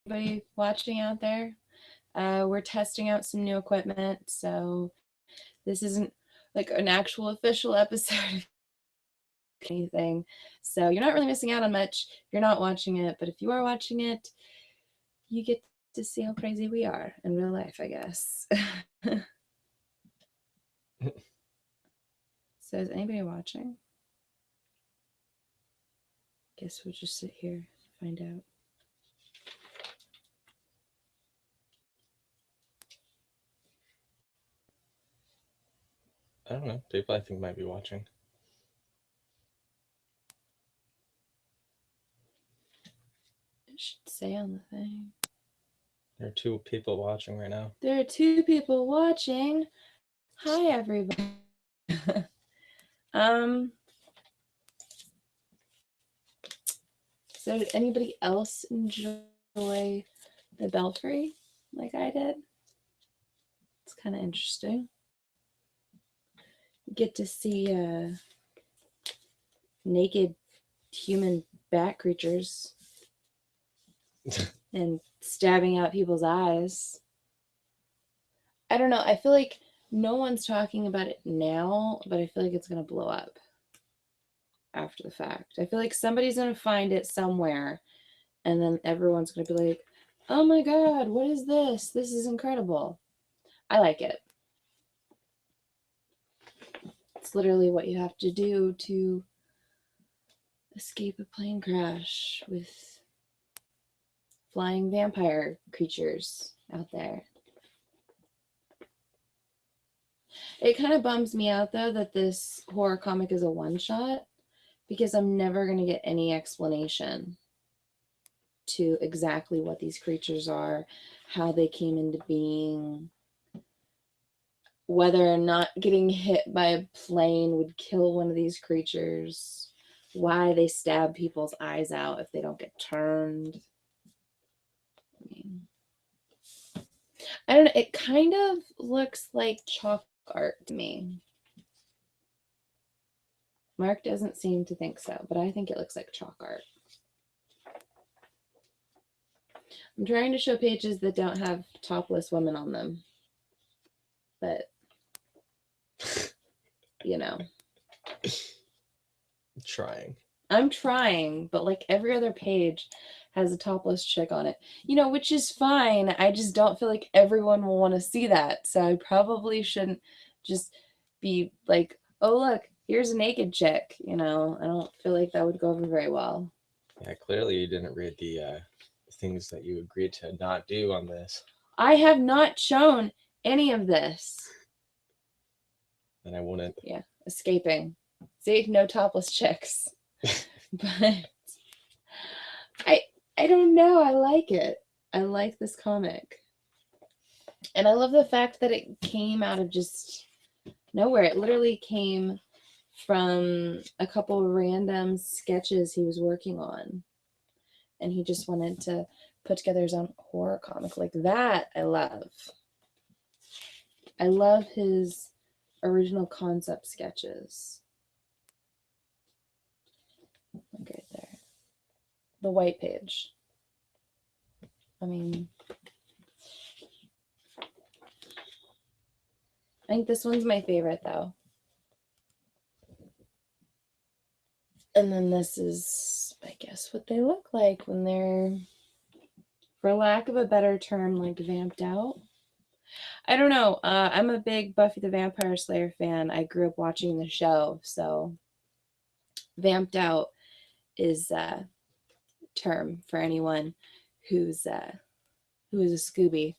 anybody watching out there. We're testing out some new equipment, so this isn't like an actual official episode of anything. So you're not really missing out on much if you're not watching it, but if you are watching it, you get to see how crazy we are in real life, I guess. So is anybody watching? Guess we'll just sit here and find out. I don't know. People I think might be watching. It should say on the thing. There are 2 people watching right now. There are 2 people watching. Hi, everybody. um, so did anybody else enjoy the Belfry like I did? It's kind of interesting. You get to see naked human bat creatures and stabbing out people's eyes. I don't know. I feel like no one's talking about it now, but I feel like it's going to blow up after the fact. I feel like somebody's going to find it somewhere, and then everyone's going to be like, oh my God, what is this? This is incredible. I like it. It's literally what you have to do to escape a plane crash with flying vampire creatures out there. It kind of bums me out, though, that this horror comic is a one-shot, because I'm never going to get any explanation to exactly what these creatures are, how they came into being, whether or not getting hit by a plane would kill one of these creatures, why they stab people's eyes out if they don't get turned. I don't know, it kind of looks like chalk art to me. Mark doesn't seem to think so, but I think it looks like chalk art. I'm trying to show pages that don't have topless women on them, but you know. Trying. I'm trying, but like every other page has a topless chick on it. You know, which is fine. I just don't feel like everyone will want to see that. So I probably shouldn't just be like, oh, look, here's a naked chick. You know, I don't feel like that would go over very well. Yeah, clearly you didn't read the things that you agreed to not do on this. I have not shown any of this. And I wouldn't. Yeah, escaping. See, no topless chicks. But I I don't know. I like it. I like this comic. And I love the fact that it came out of just nowhere. It literally came from a couple random sketches he was working on. And he just wanted to put together his own horror comic like that. I love. I love his original concept sketches. Look right there. The white page. I mean, I think this one's my favorite though. And then this is, I guess, what they look like when they're, for lack of a better term, like vamped out. I don't know. I'm a big Buffy the Vampire Slayer fan. I grew up watching the show, so vamped out is a term for anyone who's a Scooby.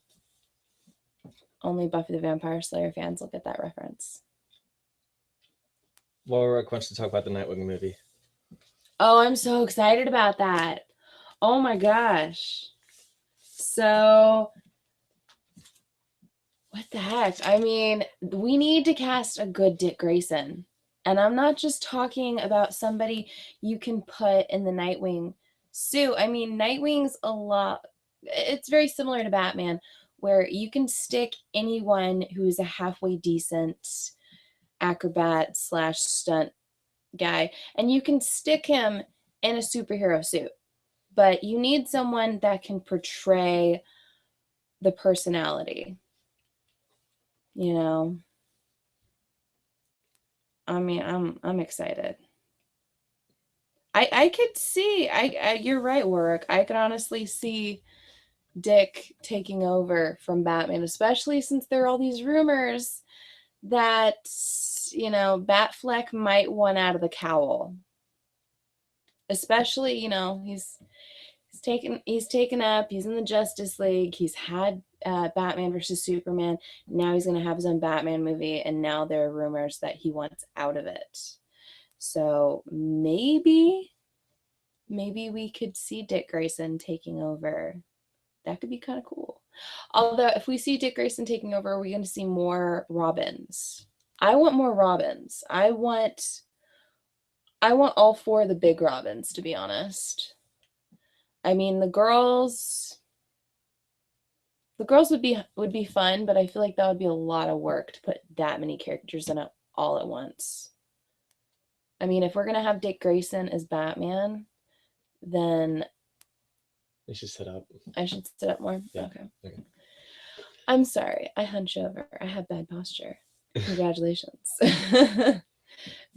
Only Buffy the Vampire Slayer fans will get that reference. Laura wants to talk about the Nightwing movie. Oh, I'm so excited about that. Oh my gosh. So, what the heck? I mean, we need to cast a good Dick Grayson. And I'm not just talking about somebody you can put in the Nightwing suit. I mean, Nightwing's a lot, it's very similar to Batman, where you can stick anyone who's a halfway decent acrobat slash stunt guy, and you can stick him in a superhero suit. but you need someone that can portray the personality, you know. I mean, I'm excited. I could see, you're right, Warwick. I could honestly see Dick taking over from Batman, especially since there are all these rumors that, you know, Batfleck might want out of the cowl. Especially, you know, he's taken up, he's in the Justice League, he's had Batman versus Superman, now he's going to have his own Batman movie, and now there are rumors that he wants out of it. So maybe we could see Dick Grayson taking over. That could be kind of cool. Although if we see Dick Grayson taking over, are we going to see more Robins? I want more Robins. I want all four of the big Robins, to be honest. I mean, the girls would be fun, but I feel like that would be a lot of work to put that many characters in it all at once. I mean, if we're going to have Dick Grayson as Batman, then you should sit up. I should sit up more. Yeah. Okay. I'm sorry. I hunch over. I have bad posture. Congratulations.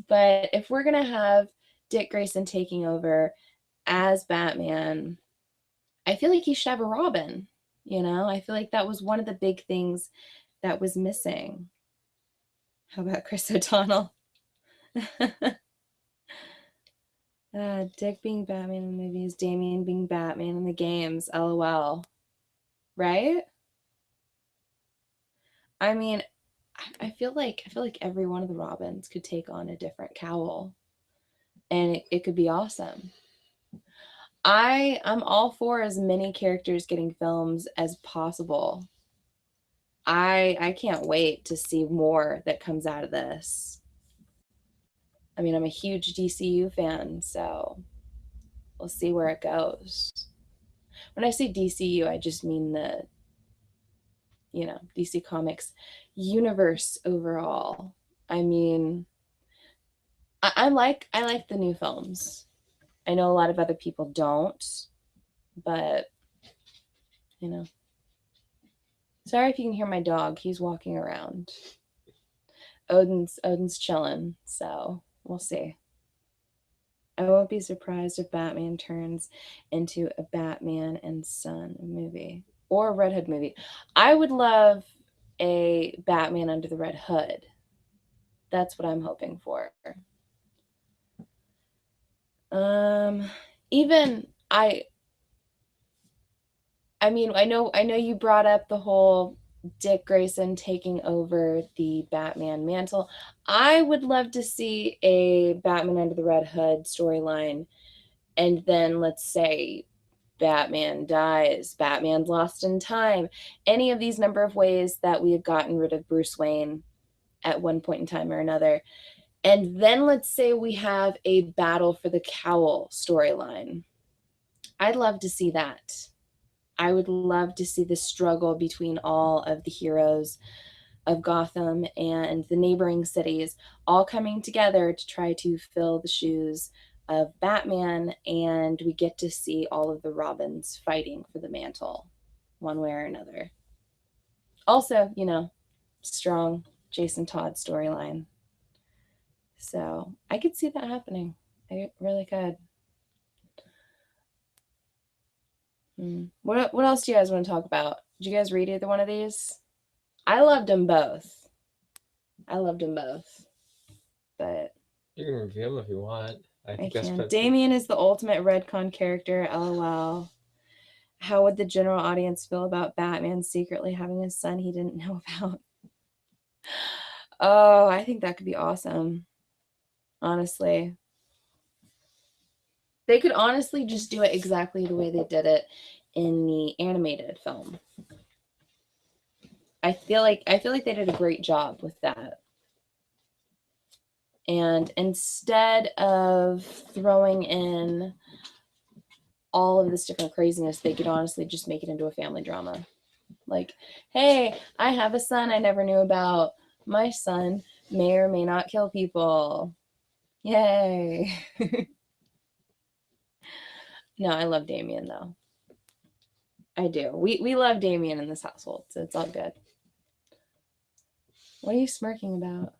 But if we're going to have Dick Grayson taking over as Batman, I feel like he should have a Robin. You know, I feel like that was one of the big things that was missing. How about Chris O'Donnell? Dick being Batman in the movies, Damian being Batman in the games. LOL. Right? I mean, I feel like every one of the Robins could take on a different cowl, and it could be awesome. I'm all for as many characters getting films as possible. I can't wait to see more that comes out of this. I mean, I'm a huge DCU fan, so we'll see where it goes. When I say DCU, I just mean the, you know, DC Comics universe overall. I mean, I like the new films. I know a lot of other people don't, but you know. Sorry if you can hear my dog. He's walking around. Odin's chilling, so we'll see. I won't be surprised if Batman turns into a Batman and Son movie or a Red Hood movie. I would love a Batman under the Red Hood. That's what I'm hoping for. Even I mean, I know you brought up the whole Dick Grayson taking over the Batman mantle. I would love to see a Batman under the Red Hood storyline, and then let's say Batman dies, Batman's lost in time, any of these number of ways that we have gotten rid of Bruce Wayne at one point in time or another. And then let's say we have a battle for the cowl storyline. I'd love to see that. I would love to see the struggle between all of the heroes of Gotham and the neighboring cities all coming together to try to fill the shoes of Batman, and we get to see all of the Robins fighting for the mantle one way or another. Also, you know, strong Jason Todd storyline. So I could see that happening. I really could. What else do you guys want to talk about? Did you guys read either one of these? I loved them both. But You can review them if you want. I think I can. Damian is the ultimate Redcon character. LOL. How would the general audience feel about Batman secretly having a son he didn't know about? Oh, I think that could be awesome. Honestly. They could honestly just do it exactly the way they did it in the animated film. I feel like they did a great job with that. And instead of throwing in all of this different craziness, they could honestly just make it into a family drama. Like, hey, I have a son I never knew about. My son may or may not kill people. Yay. No, I love Damien though. I do. We love Damien in this household, so it's all good. What are you smirking about?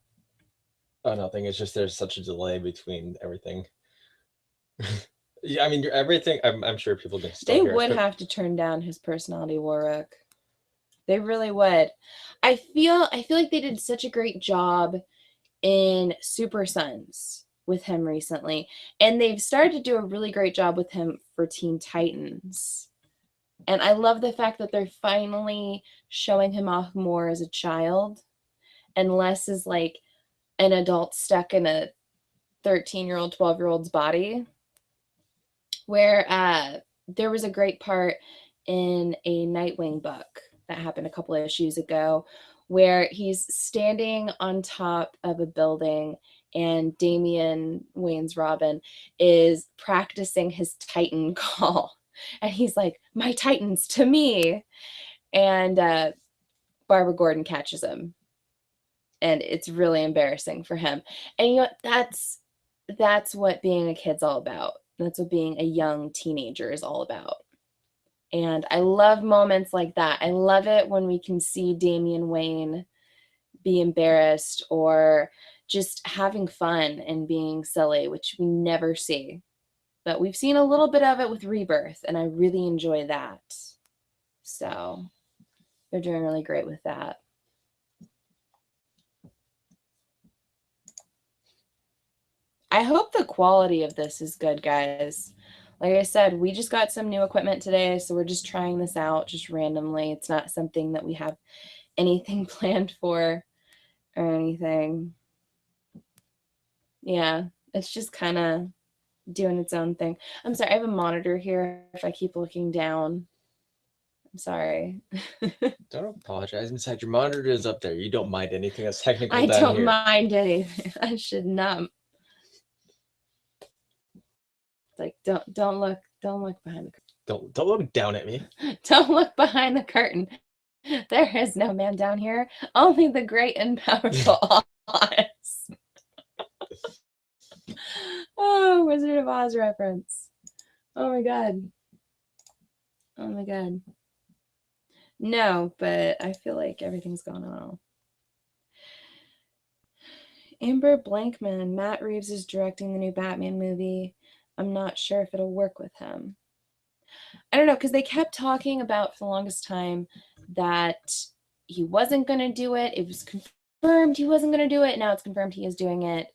Oh, nothing. It's just there's such a delay between everything. Yeah, I mean, everything. I'm sure people can still They hear us, would but have to turn down his personality, Warwick. They really would. I feel like they did such a great job in Super Sons with him recently, and they've started to do a really great job with him for Teen Titans. And I love the fact that they're finally showing him off more as a child and less as like an adult stuck in a 13-year-old, 12-year-old's body. Where there was a great part in a Nightwing book that happened a couple of issues ago where he's standing on top of a building and Damian Wayne's Robin is practicing his Titan call. And he's like, "My Titans to me." And Barbara Gordon catches him. And it's really embarrassing for him. And you know what? That's what being a kid's all about. That's what being a young teenager is all about. And I love moments like that. I love it when we can see Damian Wayne be embarrassed or just having fun and being silly, which we never see. But we've seen a little bit of it with Rebirth, and I really enjoy that. So they're doing really great with that. I hope the quality of this is good, guys. Like I said, we just got some new equipment today, so we're just trying this out just randomly. It's not something that we have anything planned for or anything. Yeah, it's just kind of doing its own thing. I'm sorry, I have a monitor here. If I keep looking down, I'm sorry. don't apologize. Besides, your monitor is up there. You don't mind anything that's technical I down don't here. mind anything. I should not. Like, don't look behind the curtain. Don't look down at me. Don't look behind the curtain. There is no man down here. Only the great and powerful Oz. Oh, Wizard of Oz reference. Oh my god. Oh my god. No, but I feel like everything's going on. Amber Blankman. Matt Reeves is directing the new Batman movie. I'm not sure if it'll work with him. I don't know, because they kept talking about for the longest time that he wasn't going to do it. It was confirmed he wasn't going to do it. Now it's confirmed he is doing it.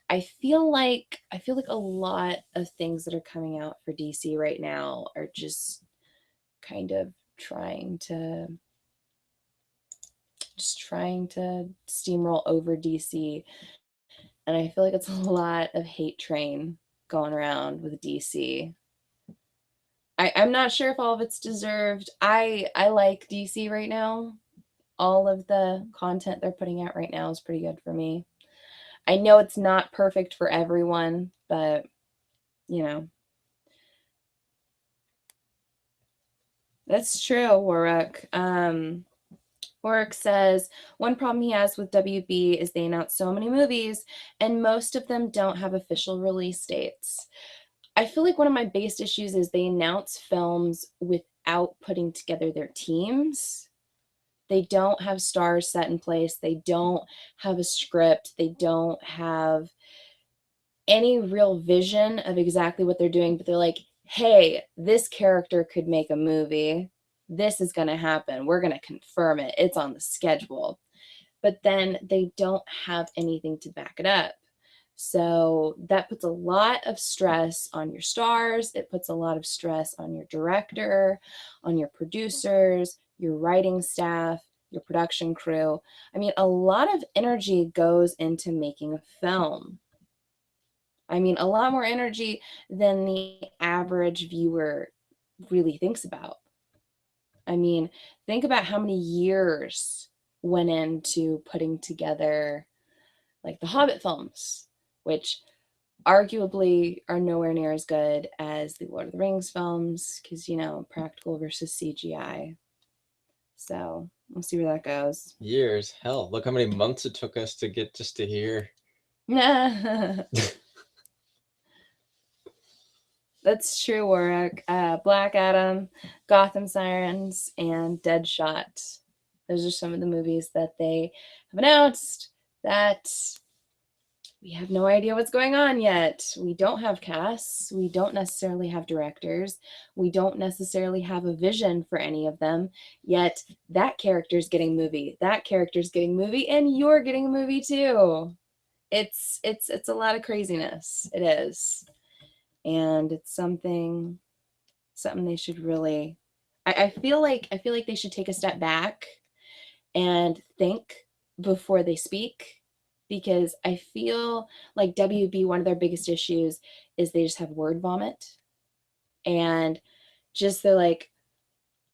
I feel like a lot of things that are coming out for DC right now are just kind of trying to steamroll over DC. And I feel like it's a lot of hate train going around with DC. I'm not sure if all of it's deserved. I like DC right now. All of the content they're putting out right now is pretty good for me. I know it's not perfect for everyone, but you know. That's true, Warwick. Warwick says one problem he has with WB is they announce so many movies and most of them don't have official release dates. I feel like one of my biggest issues is they announce films without putting together their teams. They don't have stars set in place. They don't have a script. They don't have any real vision of exactly what they're doing, but they're like, hey, this character could make a movie. This is going to happen. We're going to confirm it. It's on the schedule. But then they don't have anything to back it up. So that puts a lot of stress on your stars. It puts a lot of stress on your director, on your producers, your writing staff, your production crew. I mean, a lot of energy goes into making a film. I mean, a lot more energy than the average viewer really thinks about. I mean, think about how many years went into putting together like the Hobbit films, which arguably are nowhere near as good as the Lord of the Rings films because, you know, practical versus CGI. So we'll see where that goes. Years. Hell, look how many months it took us to get just to here. That's true, Warwick. Black Adam, Gotham Sirens, and Deadshot. Those are some of the movies that they have announced that we have no idea what's going on yet. We don't have casts. We don't necessarily have directors. We don't necessarily have a vision for any of them. Yet that character's getting movie. That character's getting movie, and you're getting a movie too. It's a lot of craziness. It is, and it's something they should really. I feel like they should take a step back and think before they speak, because I feel like WB, one of their biggest issues is they just have word vomit, and just they're like,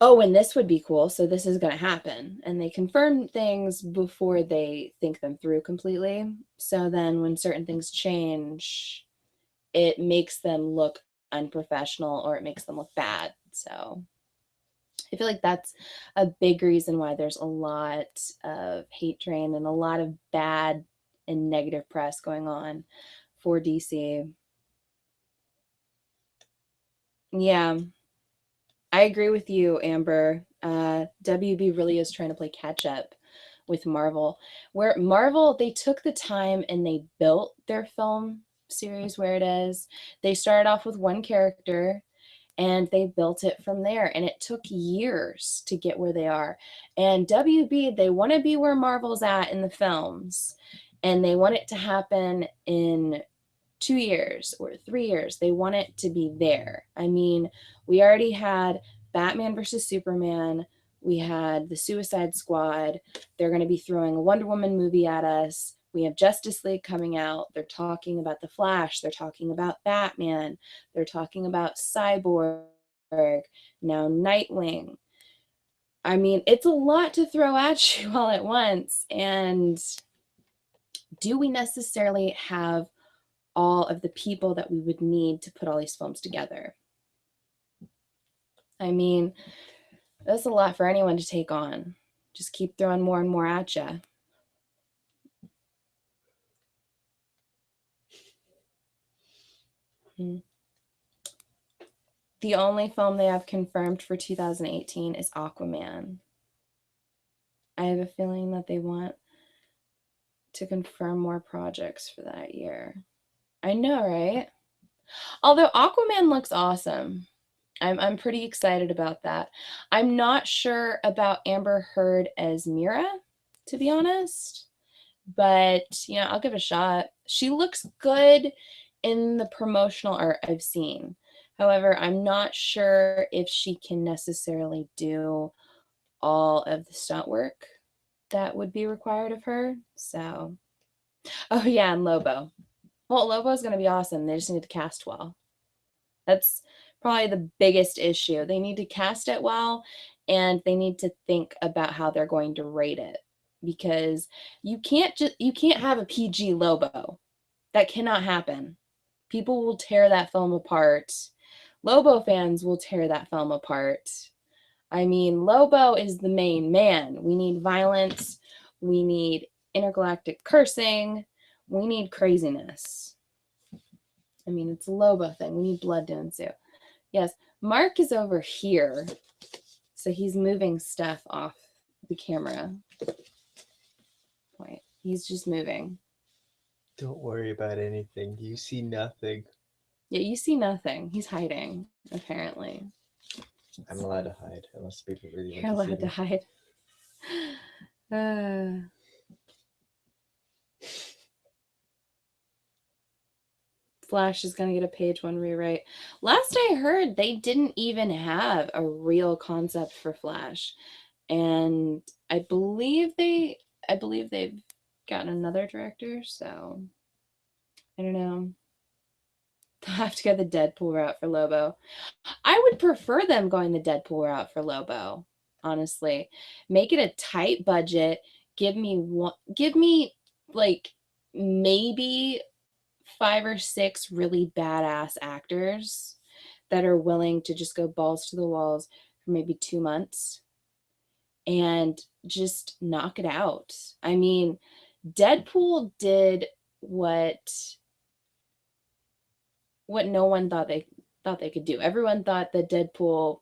oh, and this would be cool, so this is going to happen, and they confirm things before they think them through completely. So then when certain things change, it makes them look unprofessional or it makes them look bad. So I feel like that's a big reason why there's a lot of hate train and a lot of bad and negative press going on for DC. Yeah, I agree with you, Amber. WB really is trying to play catch up with Marvel, where Marvel, they took the time and they built their film series where it is. They started off with one character and they built it from there, and it took years to get where they are. And WB, they want to be where Marvel's at in the films, and they want it to happen in 2 years or 3 years. They want it to be there. I mean, we already had Batman versus Superman, we had the Suicide Squad, they're going to be throwing a Wonder Woman movie at us. We have Justice League coming out. They're talking about The Flash. They're talking about Batman. They're talking about Cyborg, now Nightwing. I mean, it's a lot to throw at you all at once. And do we necessarily have all of the people that we would need to put all these films together? I mean, that's a lot for anyone to take on. Just keep throwing more and more at you. The only film they have confirmed for 2018 is Aquaman. I have a feeling that they want to confirm more projects for that year. I know, right? Although Aquaman looks awesome. I'm pretty excited about that. I'm not sure about Amber Heard as Mira, to be honest, but I'll give it a shot. She looks good in the promotional art I've seen. However, I'm not sure if she can necessarily do all of the stunt work that would be required of her. So, oh yeah, and Lobo. Well, Lobo's going to be awesome. They just need to cast well. That's probably the biggest issue. They need to cast it well, and they need to think about how they're going to rate it, because you can't have a PG Lobo. That cannot happen. People will tear that film apart. Lobo fans will tear that film apart. I mean, Lobo is the main man. We need violence. We need intergalactic cursing. We need craziness. I mean, it's a Lobo thing. We need blood to ensue. Yes, Mark is over here. So he's moving stuff off the camera point. He's just moving. Don't worry about anything. You see nothing. Yeah, you see nothing. He's hiding, apparently. I'm allowed to hide unless people really You're want to allowed see to me. hide. Flash is going to get a page one rewrite. Last I heard, they didn't even have a real concept for Flash. And I believe they've gotten another director, so I don't know. They'll have to go the Deadpool route for Lobo. I would prefer them going the Deadpool route for Lobo, honestly. Make it a tight budget. Give me like maybe 5 or 6 really badass actors that are willing to just go balls to the walls for maybe 2 months and just knock it out. I mean, Deadpool did what no one thought thought they could do. Everyone thought that Deadpool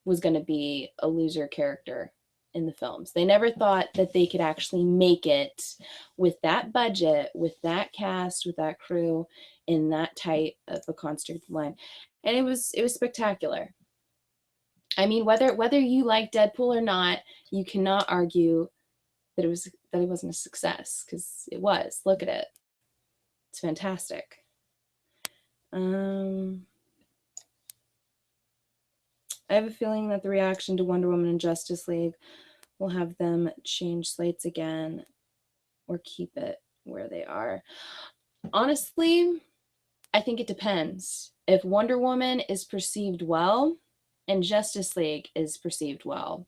was going to be a loser character in the films. They never thought that they could actually make it with that budget, with that cast, with that crew, in that tight of a construct line. And it was spectacular. I mean, whether you like Deadpool or not, you cannot argue that it wasn't a success, because it was. Look at it. It's fantastic. I have a feeling that the reaction to Wonder Woman and Justice League will have them change slates again or keep it where they are. Honestly, I think it depends. If Wonder Woman is perceived well and Justice League is perceived well,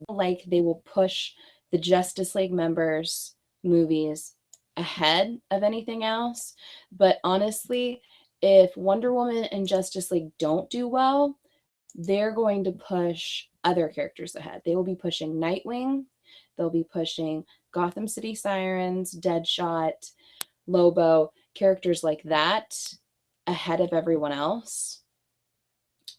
like they will push the Justice League members' movies ahead of anything else. But honestly, if Wonder Woman and Justice League don't do well, they're going to push other characters ahead. They will be pushing Nightwing, they'll be pushing Gotham City Sirens, Deadshot, Lobo, characters like that ahead of everyone else.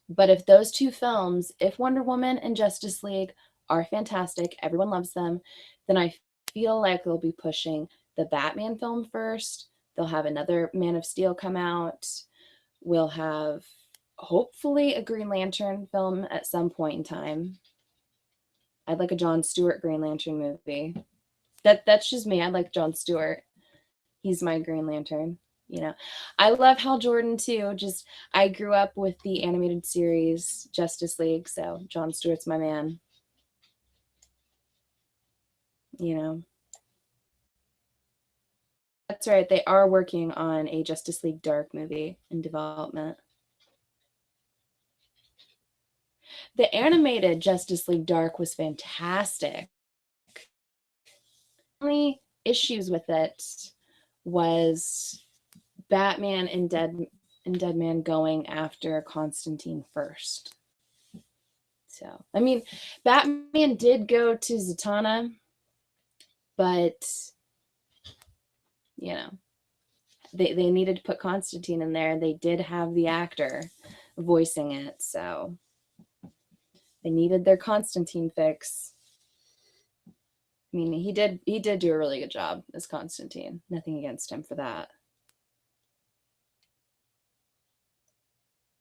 But if those two films, if Wonder Woman and Justice League are fantastic, everyone loves them, then I feel like they'll be pushing the Batman film first. They'll have another Man of Steel come out. We'll have hopefully a Green Lantern film at some point in time. I'd like a Jon Stewart Green Lantern movie. That's just me. I like Jon Stewart. He's my Green Lantern. You know, I love Hal Jordan too. Just I grew up with the animated series Justice League, so Jon Stewart's my man. You know, that's right. They are working on a Justice League Dark movie in development. The animated Justice League Dark was fantastic. The only issues with it was Batman and Deadman going after Constantine first. So, I mean, Batman did go to Zatanna, but you know, they needed to put Constantine in there. They did have the actor voicing it, so they needed their Constantine fix. I mean, he did do a really good job as Constantine. Nothing against him for that.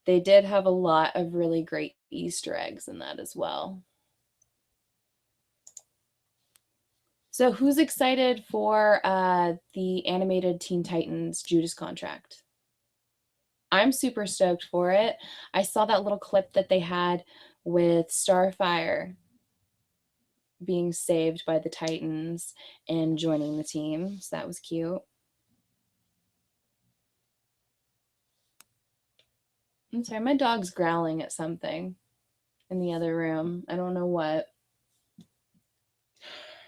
They did have a lot of really great Easter eggs in that as well. So who's excited for the animated Teen Titans Judas Contract? I'm super stoked for it. I saw that little clip that they had with Starfire being saved by the Titans and joining the team. So that was cute. I'm sorry, my dog's growling at something in the other room. I don't know what.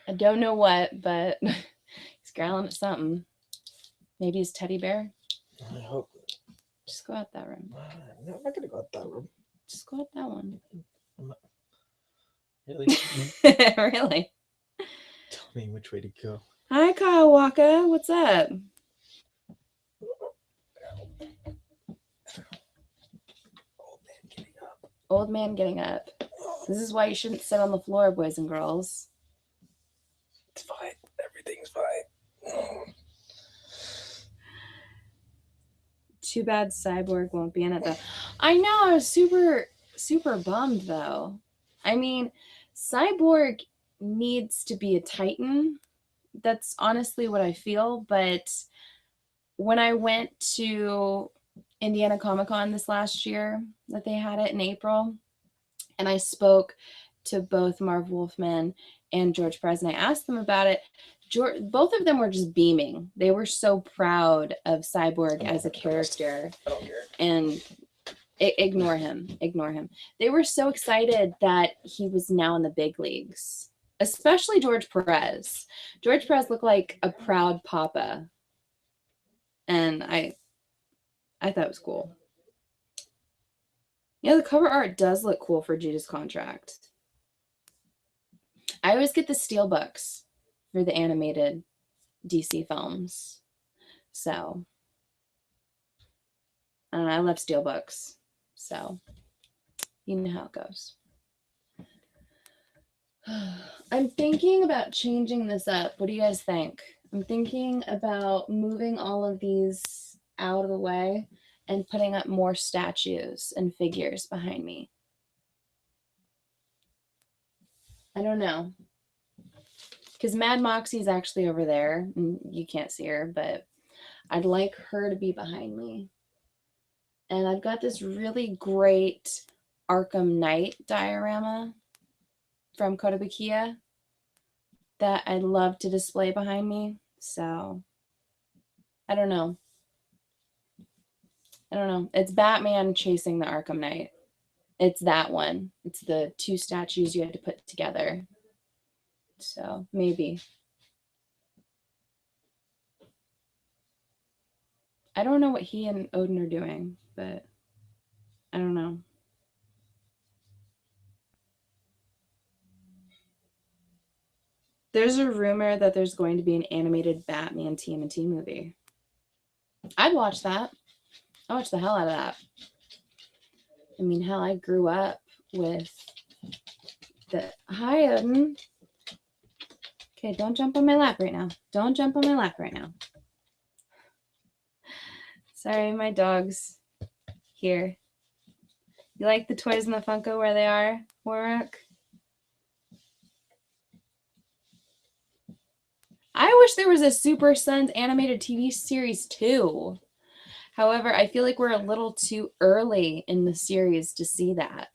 I don't know what, but he's growling at something. Maybe his teddy bear. I hope. Just go out that room. No, I'm not gonna go out that room. Just go out that one. Really? Really? Tell me which way to go. Hi, Kyle Walker. What's up? Old man getting up. This is why you shouldn't sit on the floor, boys and girls. It's fine. Everything's fine. Too bad Cyborg won't be in it though. I know. I was super bummed though. I mean, Cyborg needs to be a Titan. That's honestly what I feel. But when I went to Indiana Comic-Con this last year, that they had it in April, and I spoke to both Marv Wolfman and George Perez, and I asked them about it. Both of them were just beaming. They were so proud of Cyborg as a character. I don't care. And ignore him. They were so excited that he was now in the big leagues, especially George Perez. George Perez looked like a proud papa, and I thought it was cool. Yeah, the cover art does look cool for Judas Contract. I always get the steel books for the animated DC films. So I don't know, I love steelbooks. So you know how it goes. I'm thinking about changing this up. What do you guys think? I'm thinking about moving all of these out of the way and putting up more statues and figures behind me. I don't know. Because Mad Moxie's actually over there. And you can't see her, but I'd like her to be behind me. And I've got this really great Arkham Knight diorama from Kotobukiya that I'd love to display behind me. So I don't know. It's Batman chasing the Arkham Knight. It's that one. It's the two statues you had to put together. So maybe. I don't know what he and Odin are doing, but I don't know. There's a rumor that there's going to be an animated Batman TMNT movie. I'd watch that. I watch the hell out of that. I mean, hell, I grew up with the... Hi, Odin. Okay, don't jump on my lap right now. Don't jump on my lap right now. Sorry, my dog's here. You like the toys in the Funko where they are, Warwick? I wish there was a Super Sons animated TV series too. However, I feel like we're a little too early in the series to see that.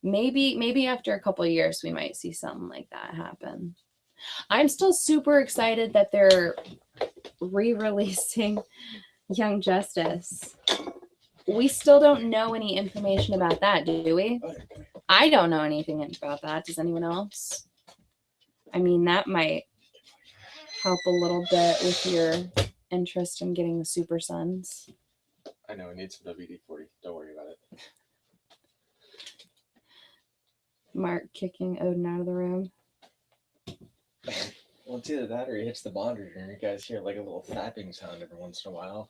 Maybe after a couple of years we might see something like that happen. I'm still super excited that they're re-releasing Young Justice. We still don't know any information about that, do we? I don't know anything about that. Does anyone else? I mean, that might help a little bit with your interest in getting the Super Sons. I know, it needs some WD-40. Don't worry about it. Mark kicking Odin out of the room. Well, it's either that or he hits the monitor and you guys hear like a little fapping sound every once in a while.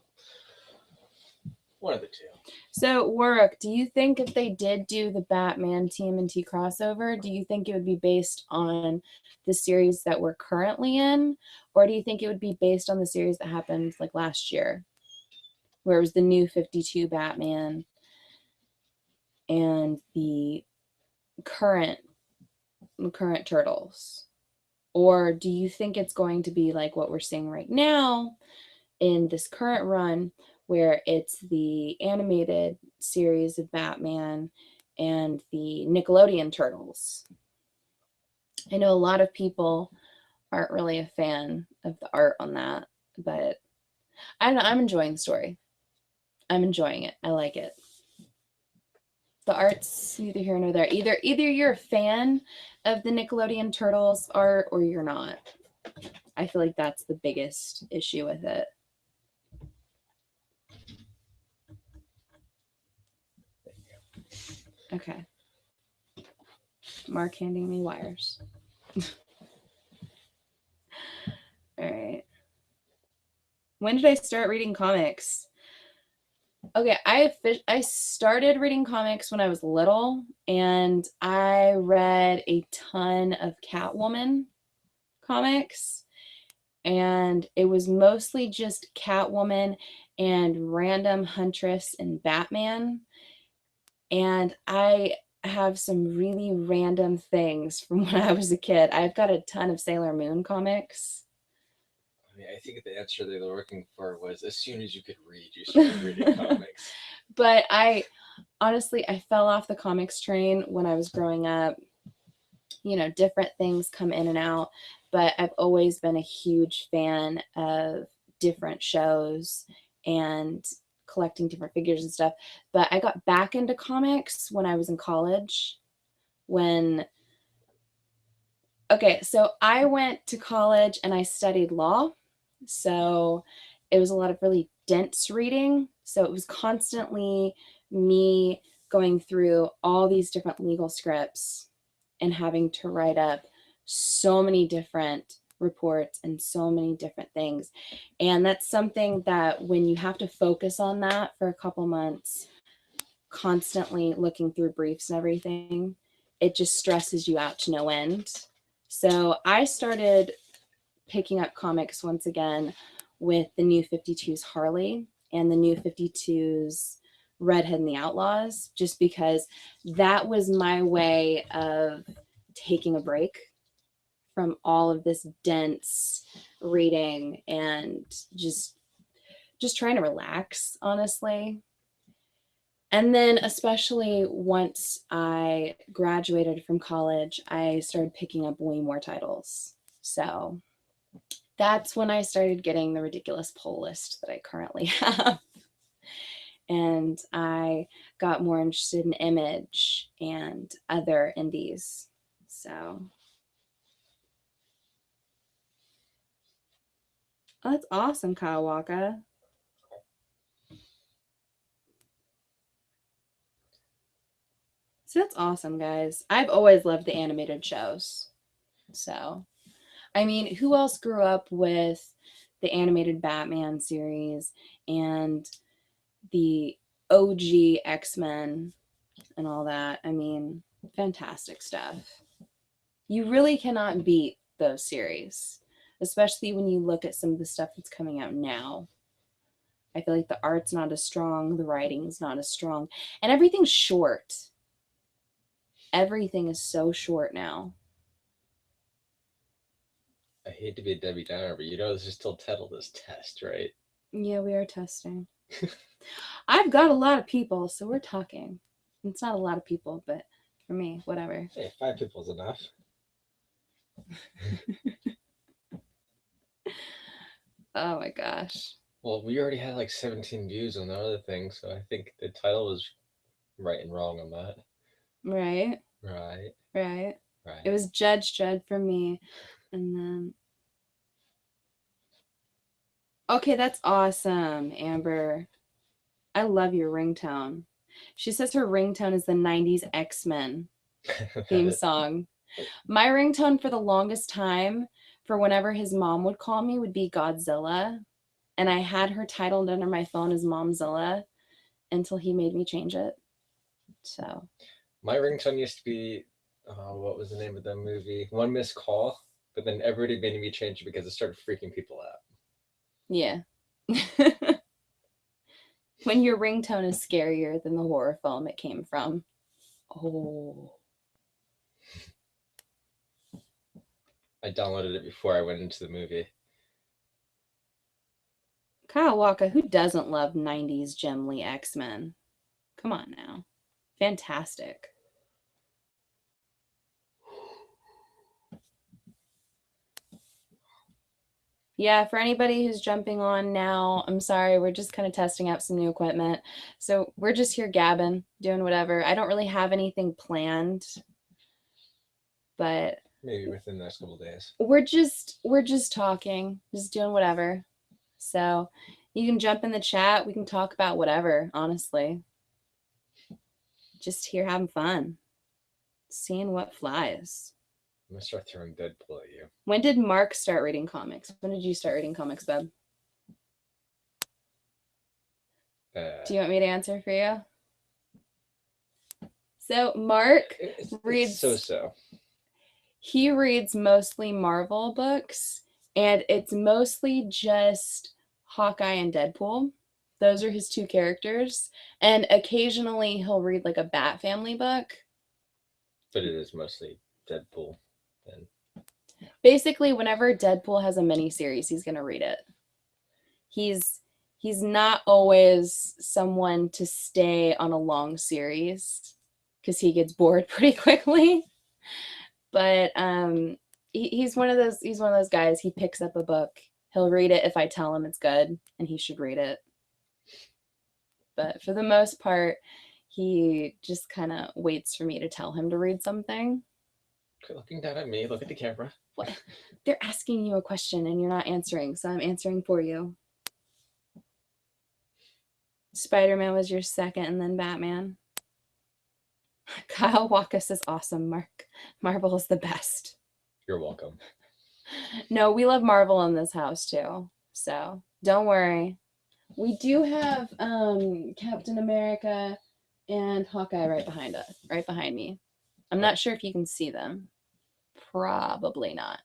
One of the two. So, Warwick, do you think if they did do the Batman TMNT crossover, do you think it would be based on the series that we're currently in? Or do you think it would be based on the series that happened like last year, where it was the new 52 Batman and the current Turtles? Or do you think it's going to be like what we're seeing right now in this current run, where it's the animated series of Batman and the Nickelodeon Turtles? I know a lot of people aren't really a fan of the art on that, but I don't know, I'm enjoying the story. I'm enjoying it. I like it. The art's neither here nor there. Either you're a fan of the Nickelodeon Turtles art or you're not. I feel like that's the biggest issue with it. Okay. Mark handing me wires. All right. When did I start reading comics? Okay, I started reading comics when I was little, and I read a ton of Catwoman comics, and it was mostly just Catwoman and random Huntress and Batman. And I have some really random things from when I was a kid. I've got a ton of Sailor Moon comics. I think the answer they were looking for was as soon as you could read, you started reading comics. But honestly, I fell off the comics train when I was growing up. You know, different things come in and out, but I've always been a huge fan of different shows and collecting different figures and stuff. But I got back into comics when I was in college. Okay, so I went to college and I studied law. So it was a lot of really dense reading. So it was constantly me going through all these different legal scripts and having to write up so many different reports and so many different things. And that's something that when you have to focus on that for a couple months, constantly looking through briefs and everything, it just stresses you out to no end. So I started picking up comics once again with the New 52's Harley and the New 52's Redhead and the Outlaws, just because that was my way of taking a break from all of this dense reading and just trying to relax, honestly. And then, especially once I graduated from college, I started picking up way more titles. So that's when I started getting the ridiculous pull list that I currently have. And I got more interested in Image and other indies. So, oh, that's awesome, Kawaka. So that's awesome, guys. I've always loved the animated shows. So, I mean, who else grew up with the animated Batman series and the OG X-Men and all that? I mean, fantastic stuff. You really cannot beat those series, especially when you look at some of the stuff that's coming out now. I feel like the art's not as strong, the writing's not as strong, and everything's short. Everything is so short now. I hate to be a Debbie Downer, but this is still titled as test, right? Yeah, we are testing. I've got a lot of people, so we're talking. It's not a lot of people, but for me, whatever. Hey, 5 people's enough. Oh my gosh. Well, we already had like 17 views on the other thing, so I think the title was right and wrong on that. Right? Right. Right. Right. It was Judge Judd for me. And then. Okay, that's awesome, Amber. I love your ringtone. She says her ringtone is the 90s X-Men theme song. My ringtone for the longest time, for whenever his mom would call me, would be Godzilla. And I had her titled under my phone as Momzilla until he made me change it. So my ringtone used to be, what was the name of the movie? One Missed Call, but then everybody made me change it because it started freaking people out. yeah. When your ringtone is scarier than the horror film it came from. Oh. I downloaded it before I went into the movie. Kyle Walker, who doesn't love 90s Jim Lee X-Men? Come on now. Fantastic. Yeah, for anybody who's jumping on now, I'm sorry, we're just kind of testing out some new equipment. So we're just here gabbing, doing whatever. I don't really have anything planned, but maybe within the next couple of days. We're just talking, just doing whatever. So you can jump in the chat. We can talk about whatever, honestly. Just here having fun, seeing what flies. I'm gonna start throwing Deadpool at you. When did Mark start reading comics? When did you start reading comics, Bub? Do you want me to answer for you? So Mark reads so. He reads mostly Marvel books, and it's mostly just Hawkeye and Deadpool. Those are his two characters, and occasionally he'll read like a Bat Family book. But it is mostly Deadpool. Then basically, whenever Deadpool has a miniseries, he's gonna read it. He's not always someone to stay on a long series because he gets bored pretty quickly. But he's one of those guys. He picks up a book. He'll read it if I tell him it's good and he should read it. But for the most part, he just kind of waits for me to tell him to read something. Quit looking down at me. Look at the camera. What? They're asking you a question and you're not answering, so I'm answering for you. Spider-Man was your second, and then Batman. Kyle Walker says, awesome, Mark. Marvel is the best. You're welcome. No, we love Marvel in this house too. So don't worry. We do have Captain America and Hawkeye right behind us, right behind me. I'm not sure if you can see them. Probably not.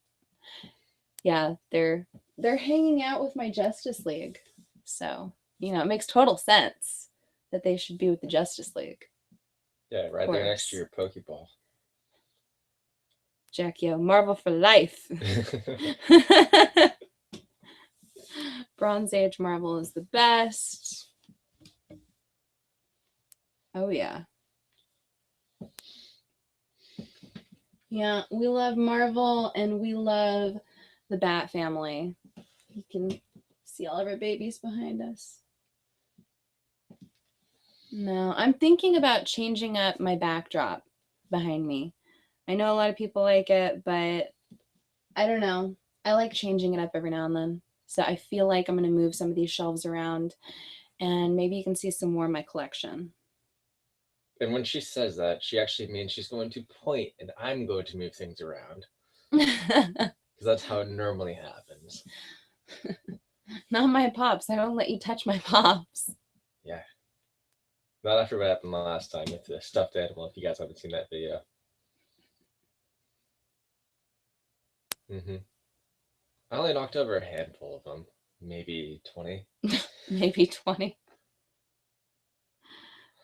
Yeah, they're hanging out with my Justice League. So, it makes total sense that they should be with the Justice League. Yeah, Of right there next to course. your Pokeball. Jack, yo, Marvel for life. Bronze Age Marvel is the best. Oh, yeah. Yeah, we love Marvel and we love the Bat family. You can see all of our babies behind us. No, I'm thinking about changing up my backdrop behind me. I know a lot of people like it, but I don't know. I like changing it up every now and then. So I feel like I'm going to move some of these shelves around and maybe you can see some more of my collection. And when she says that, she actually means she's going to point and I'm going to move things around. Because that's how it normally happens. Not my pops. I don't let you touch my pops. Yeah. Not after what happened last time with the stuffed animal, if you guys haven't seen that video. I only knocked over a handful of them. Maybe 20. Maybe 20.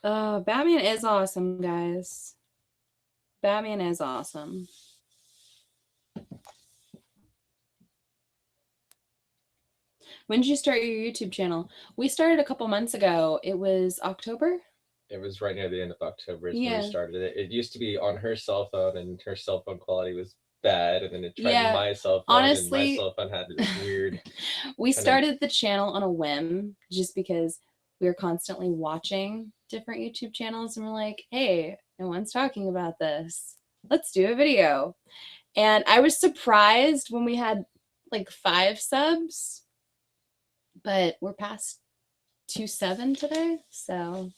Batman is awesome, guys. Batman is awesome. When did you start your YouTube channel? We started a couple months ago. It was October? It was right near the end of October is when Yeah. we started it. It used to be on her cell phone, and her cell phone quality was bad. And then it tried Yeah, my cell phone, and my honestly, cell phone had this weird. we kind of started the channel on a whim just because we were constantly watching different YouTube channels and we're like, hey, no one's talking about this. Let's do a video. And I was surprised when we had like 5 subs, but we're past 27 today. So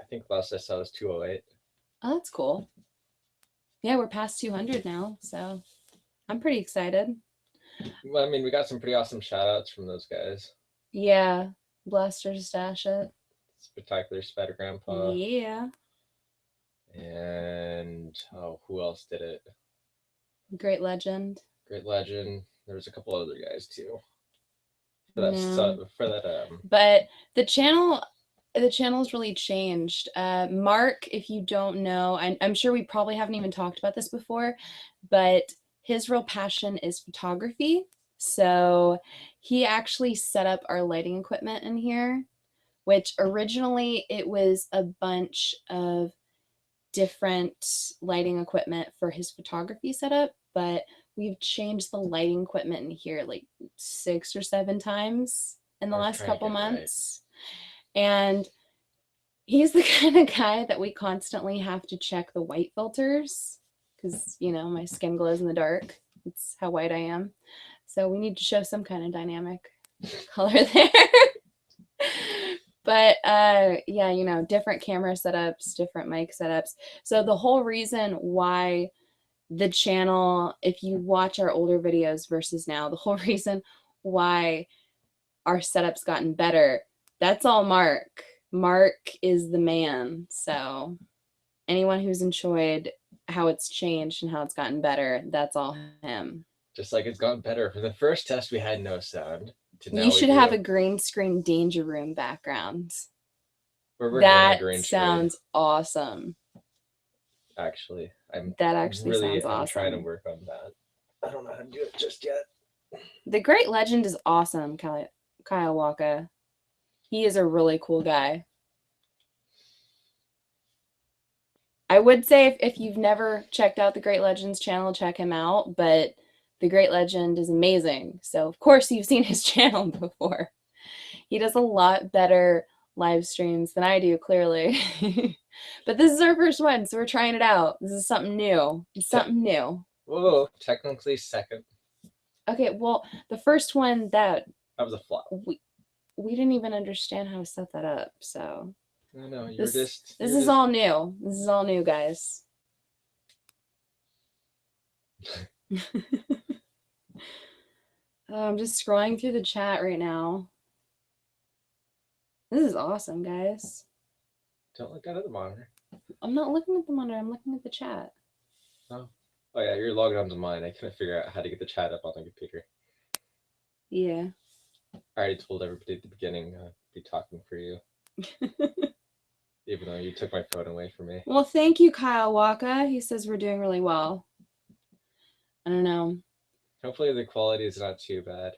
I think last I saw was 208. oh, that's cool. Yeah, we're past 200 now. So I'm pretty excited. Well, I mean, we got some pretty awesome shout outs from those guys. Yeah, Blaster Stash It. Spectacular Spider Grandpa. Yeah. And who else did it? Great Legend. Great Legend. There was a couple other guys too. No. But the channel's really changed. Mark, if you don't know, I'm sure we probably haven't even talked about this before, but his real passion is photography. So he actually set up our lighting equipment in here, which originally it was a bunch of different lighting equipment for his photography setup, but we've changed the lighting equipment in here like 6 or 7 times in the last couple months. Right. And he's the kind of guy that we constantly have to check the white filters because, my skin glows in the dark. It's how white I am. So we need to show some kind of dynamic color there. But yeah, different camera setups, different mic setups. So the whole reason why the channel, if you watch our older videos versus now, the whole reason why our setup's gotten better, that's all Mark. Mark is the man. So anyone who's enjoyed how it's changed and how it's gotten better, that's all him. Just like it's gotten better. For the first test, we had no sound. You should have a green screen danger room background. That sounds awesome. Actually, that actually sounds awesome. I'm trying to work on that. I don't know how to do it just yet. The Great Legend is awesome, Kyle Walker. He is a really cool guy. I would say if you've never checked out the Great Legends channel, check him out, but the Great Legend is amazing. So of course you've seen his channel before. He does a lot better live streams than I do, clearly. But this is our first one, so we're trying it out. This is something new. It's something new. Whoa, technically second. Okay, well, the first one that was a flop. We didn't even understand how to set that up, so. I know, this is all new. This is all new, guys. Oh, I'm just scrolling through the chat right now. This is awesome, guys. Don't look out of the monitor. I'm not looking at the monitor. I'm looking at the chat. Oh. Oh yeah, you're logged onto mine. I couldn't figure out how to get the chat up on the computer. Yeah. I already told everybody at the beginning I'd be talking for you. Even though you took my phone away from me. Well, thank you, Kyle Waka. He says we're doing really well. I don't know. Hopefully the quality is not too bad.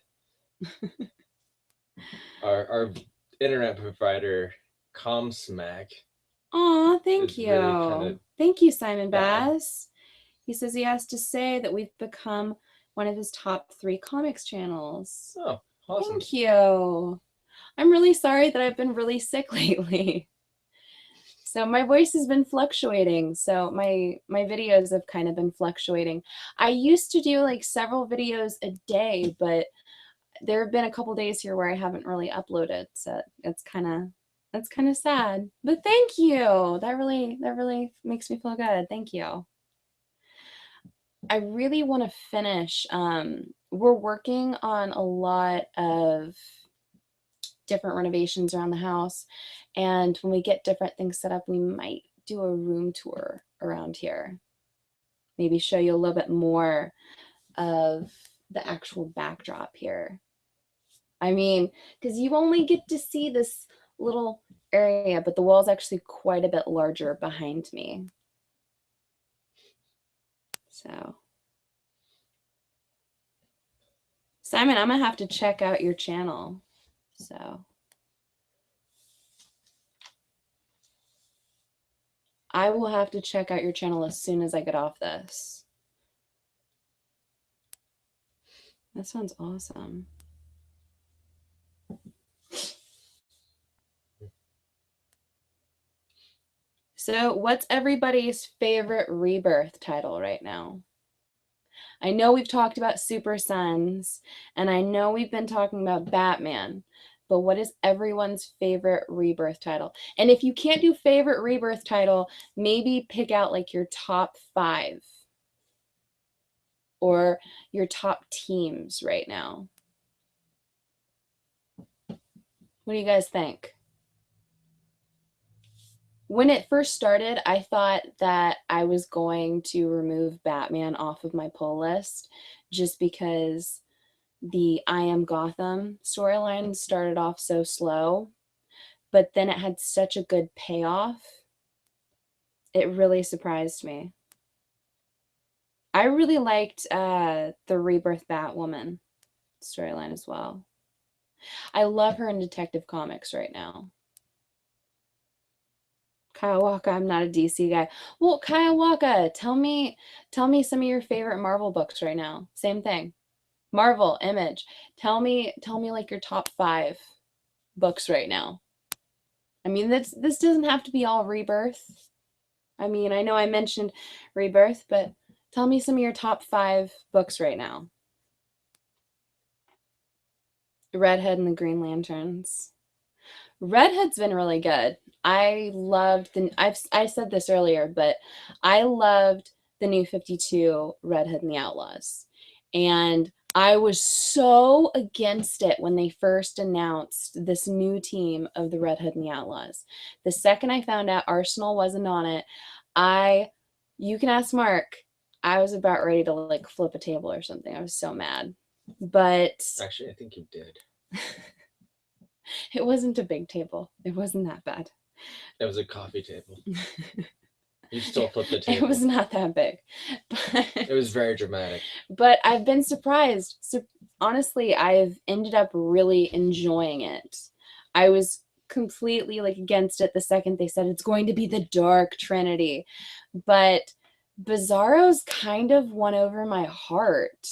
our internet provider, ComSmack. Aw, thank you. Really thank you, Simon bad. Bass. He says he has to say that we've become one of his top 3 comics channels. Oh, awesome. Thank you. I'm really sorry that I've been really sick lately. So my voice has been fluctuating. So my videos have kind of been fluctuating. I used to do like several videos a day, but there have been a couple days here where I haven't really uploaded. So that's kind of sad. But thank you. That really makes me feel good. Thank you. I really want to finish. We're working on a lot of different renovations around the house. And when we get different things set up, we might do a room tour around here. Maybe show you a little bit more of the actual backdrop here. I mean, because you only get to see this little area, but the wall's actually quite a bit larger behind me. So, Simon, I'm gonna have to check out your channel. So, I will have to check out your channel as soon as I get off this. That sounds awesome. So, what's everybody's favorite Rebirth title right now? I know we've talked about Super Sons, and I know we've been talking about Batman, but what is everyone's favorite Rebirth title? And if you can't do favorite Rebirth title, maybe pick out like your top 5 or your top teams right now. What do you guys think? When it first started, I thought that I was going to remove Batman off of my pull list just because the I Am Gotham storyline started off so slow, but then it had such a good payoff. It really surprised me. I really liked the Rebirth Batwoman storyline as well. I love her in Detective Comics right now. Kyle Walker, I'm not a DC guy. Well, Kyle Walker, tell me some of your favorite Marvel books right now. Same thing. Marvel, Image. Tell me like your top 5 books right now. I mean, this doesn't have to be all Rebirth. I mean, I know I mentioned Rebirth, but tell me some of your top 5 books right now. Redhead and the Green Lanterns. Redhead's been really good. I said this earlier, but I loved the New 52 Redhead and the Outlaws. And I was so against it when they first announced this new team of the Redhead and the Outlaws. The second I found out Arsenal wasn't on it, you can ask Mark, I was about ready to like flip a table or something. I was so mad. But actually, I think you did. It wasn't a big table. It wasn't that bad. It was a coffee table. You still flipped the table. It was not that big. But it was very dramatic. But I've been surprised. So honestly, I've ended up really enjoying it. I was completely like against it the second they said it's going to be the Dark Trinity. But Bizarro's kind of won over my heart.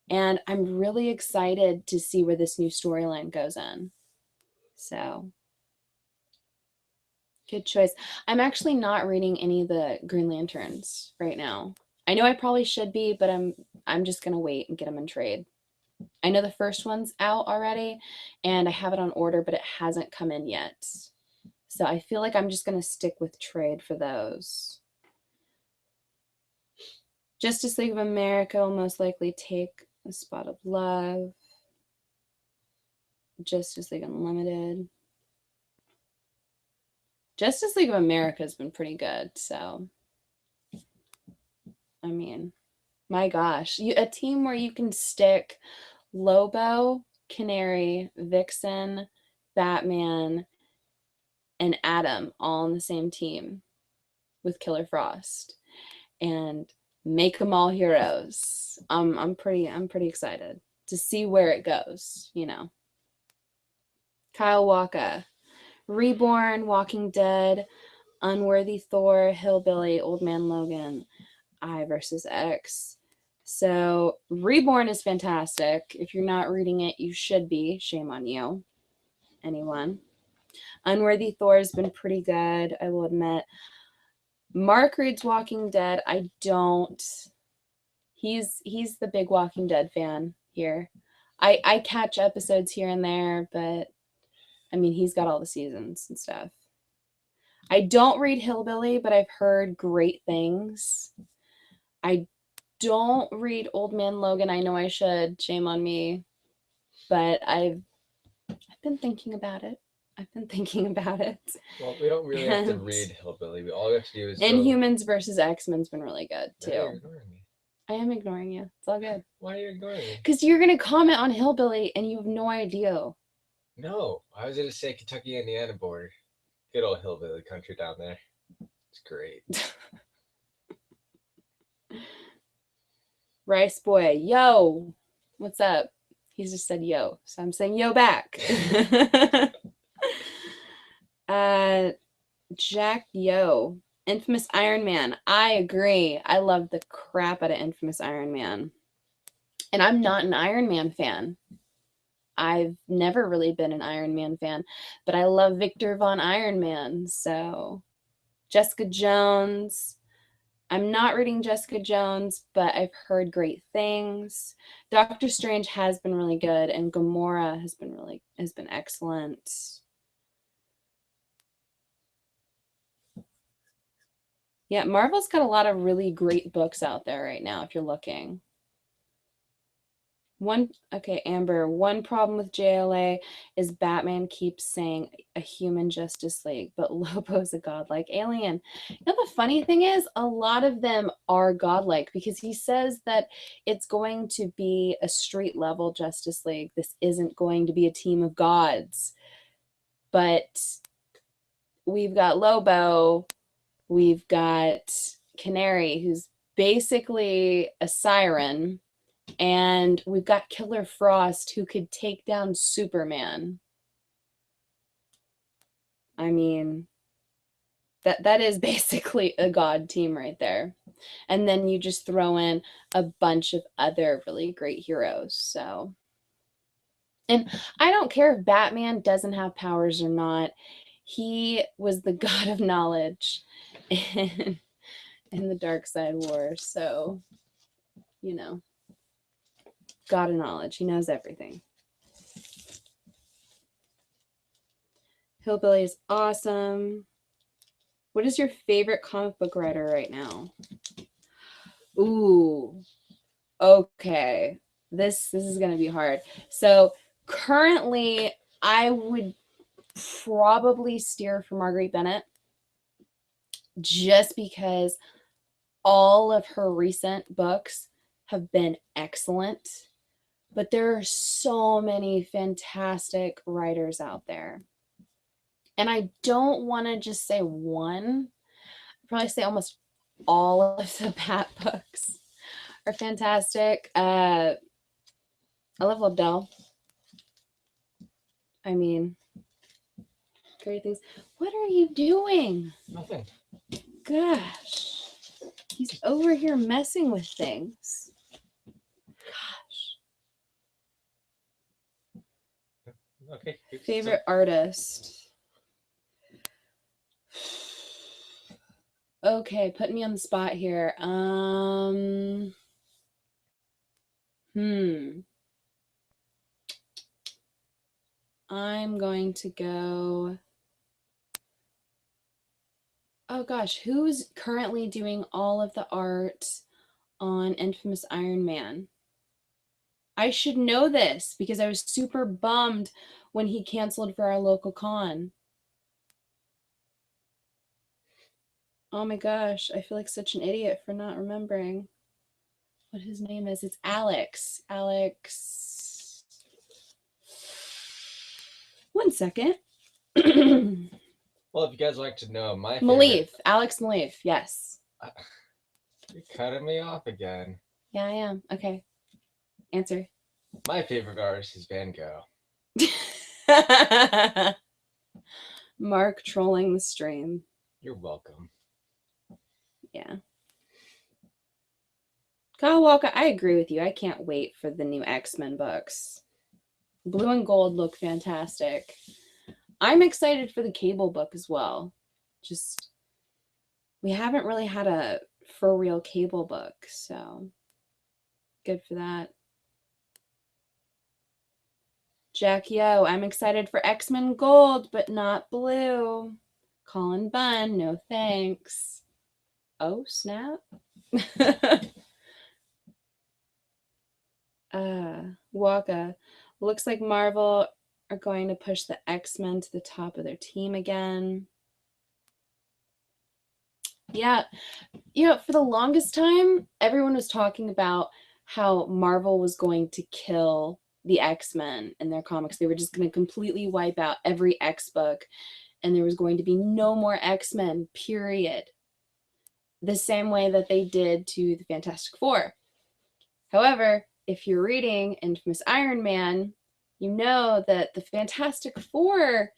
And I'm really excited to see where this new storyline goes in. So, good choice. I'm actually not reading any of the Green Lanterns right now. I know I probably should be, but I'm just gonna wait and get them in trade. I know the first one's out already, and I have it on order, but it hasn't come in yet. So I feel like I'm just gonna stick with trade for those. Justice League of America will most likely take A Spot of Love, Justice League Unlimited. Justice League of America has been pretty good, so I mean, my gosh, a team where you can stick Lobo, Canary, Vixen, Batman, and Atom all on the same team with Killer Frost and make them all heroes. I'm pretty excited to see where it goes, you know. Kyle Walker, Reborn, Walking Dead, Unworthy Thor, Hillbilly, Old Man Logan, I versus X. So Reborn is fantastic. If you're not reading it, you should be. Shame on you. Anyone. Unworthy Thor has been pretty good, I will admit. Mark reads Walking Dead. I don't. He's the big Walking Dead fan here. I catch episodes here and there, but I mean, he's got all the seasons and stuff. I don't read Hillbilly, but I've heard great things. I don't read Old Man Logan. I know I should. Shame on me. But I've been thinking about it. Well, we don't really have to read Hillbilly. All we have to do is Inhumans versus X-Men's been really good too. You're ignoring me. I am ignoring you. It's all good. Why are you ignoring me? Because you're gonna comment on Hillbilly and you have no idea. No, I was gonna say Kentucky Indiana border. Good old hillbilly country down there. It's great. Rice Boy, yo, what's up? He's just said yo, so I'm saying yo back. Jack Yo, Infamous Iron Man. I agree. I love the crap out of Infamous Iron Man. And I'm not an Iron Man fan. I've never really been an Iron Man fan, but I love Victor Von Iron Man. So Jessica Jones. I'm not reading Jessica Jones, but I've heard great things. Doctor Strange has been really good, and Gamora has been excellent. Yeah, Marvel's got a lot of really great books out there right now if you're looking. Amber, one problem with JLA is Batman keeps saying a human Justice League, but Lobo's a godlike alien. You know, the funny thing is, a lot of them are godlike because he says that it's going to be a street level Justice League. This isn't going to be a team of gods. But we've got Lobo, we've got Canary, who's basically a siren. And we've got Killer Frost, who could take down Superman. I mean, that is basically a god team right there. And then you just throw in a bunch of other really great heroes. So, and I don't care if Batman doesn't have powers or not. He was the god of knowledge in the Dark Side War. So, you know. God of knowledge. He knows everything. Hillbilly is awesome. What is your favorite comic book writer right now? Ooh. Okay. This is going to be hard. So currently, I would probably steer for Marguerite Bennett just because all of her recent books have been excellent. But there are so many fantastic writers out there. And I don't want to just say one. I'd probably say almost all of the Bat books are fantastic. I love Lobdell. I mean, great things. What are you doing? Nothing. Gosh. He's over here messing with things. Okay. Favorite artist. Okay, putting me on the spot here. I'm going to go. Oh gosh, who's currently doing all of the art on Infamous Iron Man? I should know this because I was super bummed when he canceled for our local con. Oh my gosh, I feel like such an idiot for not remembering what his name is. It's Alex. Alex. One second. Well, if you guys would like to know my favorite. Malif. Alex Malif. Yes. You're cutting me off again. Yeah, I am. Okay. Answer. My favorite artist is Van Gogh. Mark trolling the stream. You're welcome. Yeah. Kyle Walker, I agree with you. I can't wait for the new X-Men books. Blue and gold look fantastic. I'm excited for the Cable book as well. Just, we haven't really had a for real Cable book, so good for that. Jack Yo, I'm excited for X-Men Gold, but not blue. Colin Bunn, no thanks. Oh, snap. Waka, looks like Marvel are going to push the X-Men to the top of their team again. Yeah, for the longest time, everyone was talking about how Marvel was going to kill the X-Men in their comics. They were just going to completely wipe out every X book, and there was going to be no more X-Men, period. The same way that they did to the Fantastic Four. However, if you're reading Infamous Iron Man, you know that the Fantastic Four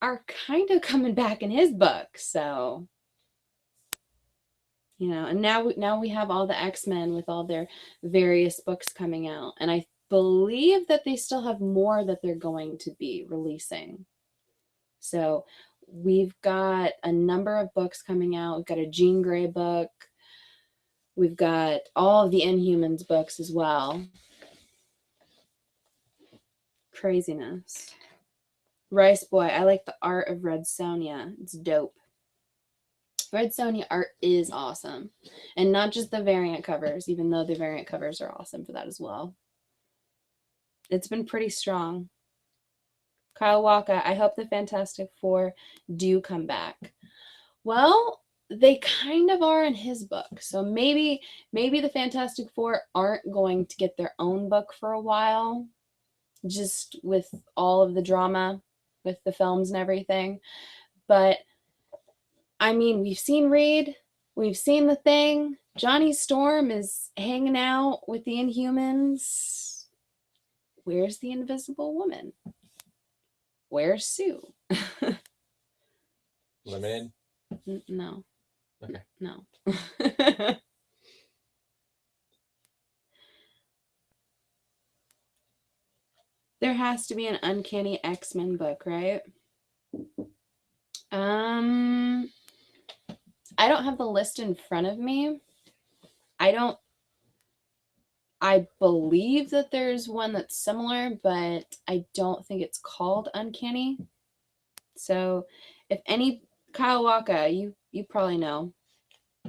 are kind of coming back in his book. So, and now we have all the X-Men with all their various books coming out. And I believe that they still have more that they're going to be releasing. So we've got a number of books coming out. We've got a Jean Grey book. We've got all of the Inhumans books as well. Craziness. Rice Boy, I like the art of Red Sonja. It's dope. Red Sonja art is awesome. And not just the variant covers, even though the variant covers are awesome for that as well. It's been pretty strong. Kyle Walker, I hope the Fantastic Four do come back. Well, they kind of are in his book. So maybe the Fantastic Four aren't going to get their own book for a while, just with all of the drama with the films and everything. But I mean, we've seen Reed, we've seen The Thing. Johnny Storm is hanging out with the Inhumans. Where's the Invisible Woman? Where's Sue? Limited? No. Okay. No. There has to be an Uncanny X-Men book, right? I don't have the list in front of me. I believe that there's one that's similar, but I don't think it's called Uncanny. So if any, Kyle Walker, you probably know.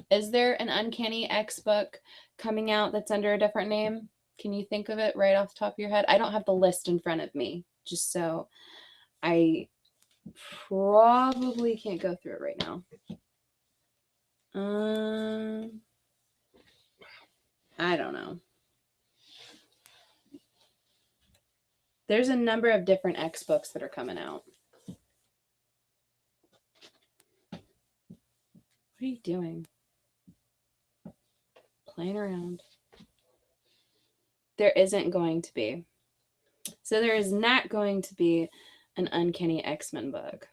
Is there an Uncanny X book coming out that's under a different name? Can you think of it right off the top of your head? I don't have the list in front of me, just so I probably can't go through it right now. I don't know. There's a number of different X books that are coming out. What are you doing? Playing around. There isn't going to be. So there is not going to be an Uncanny X-Men book.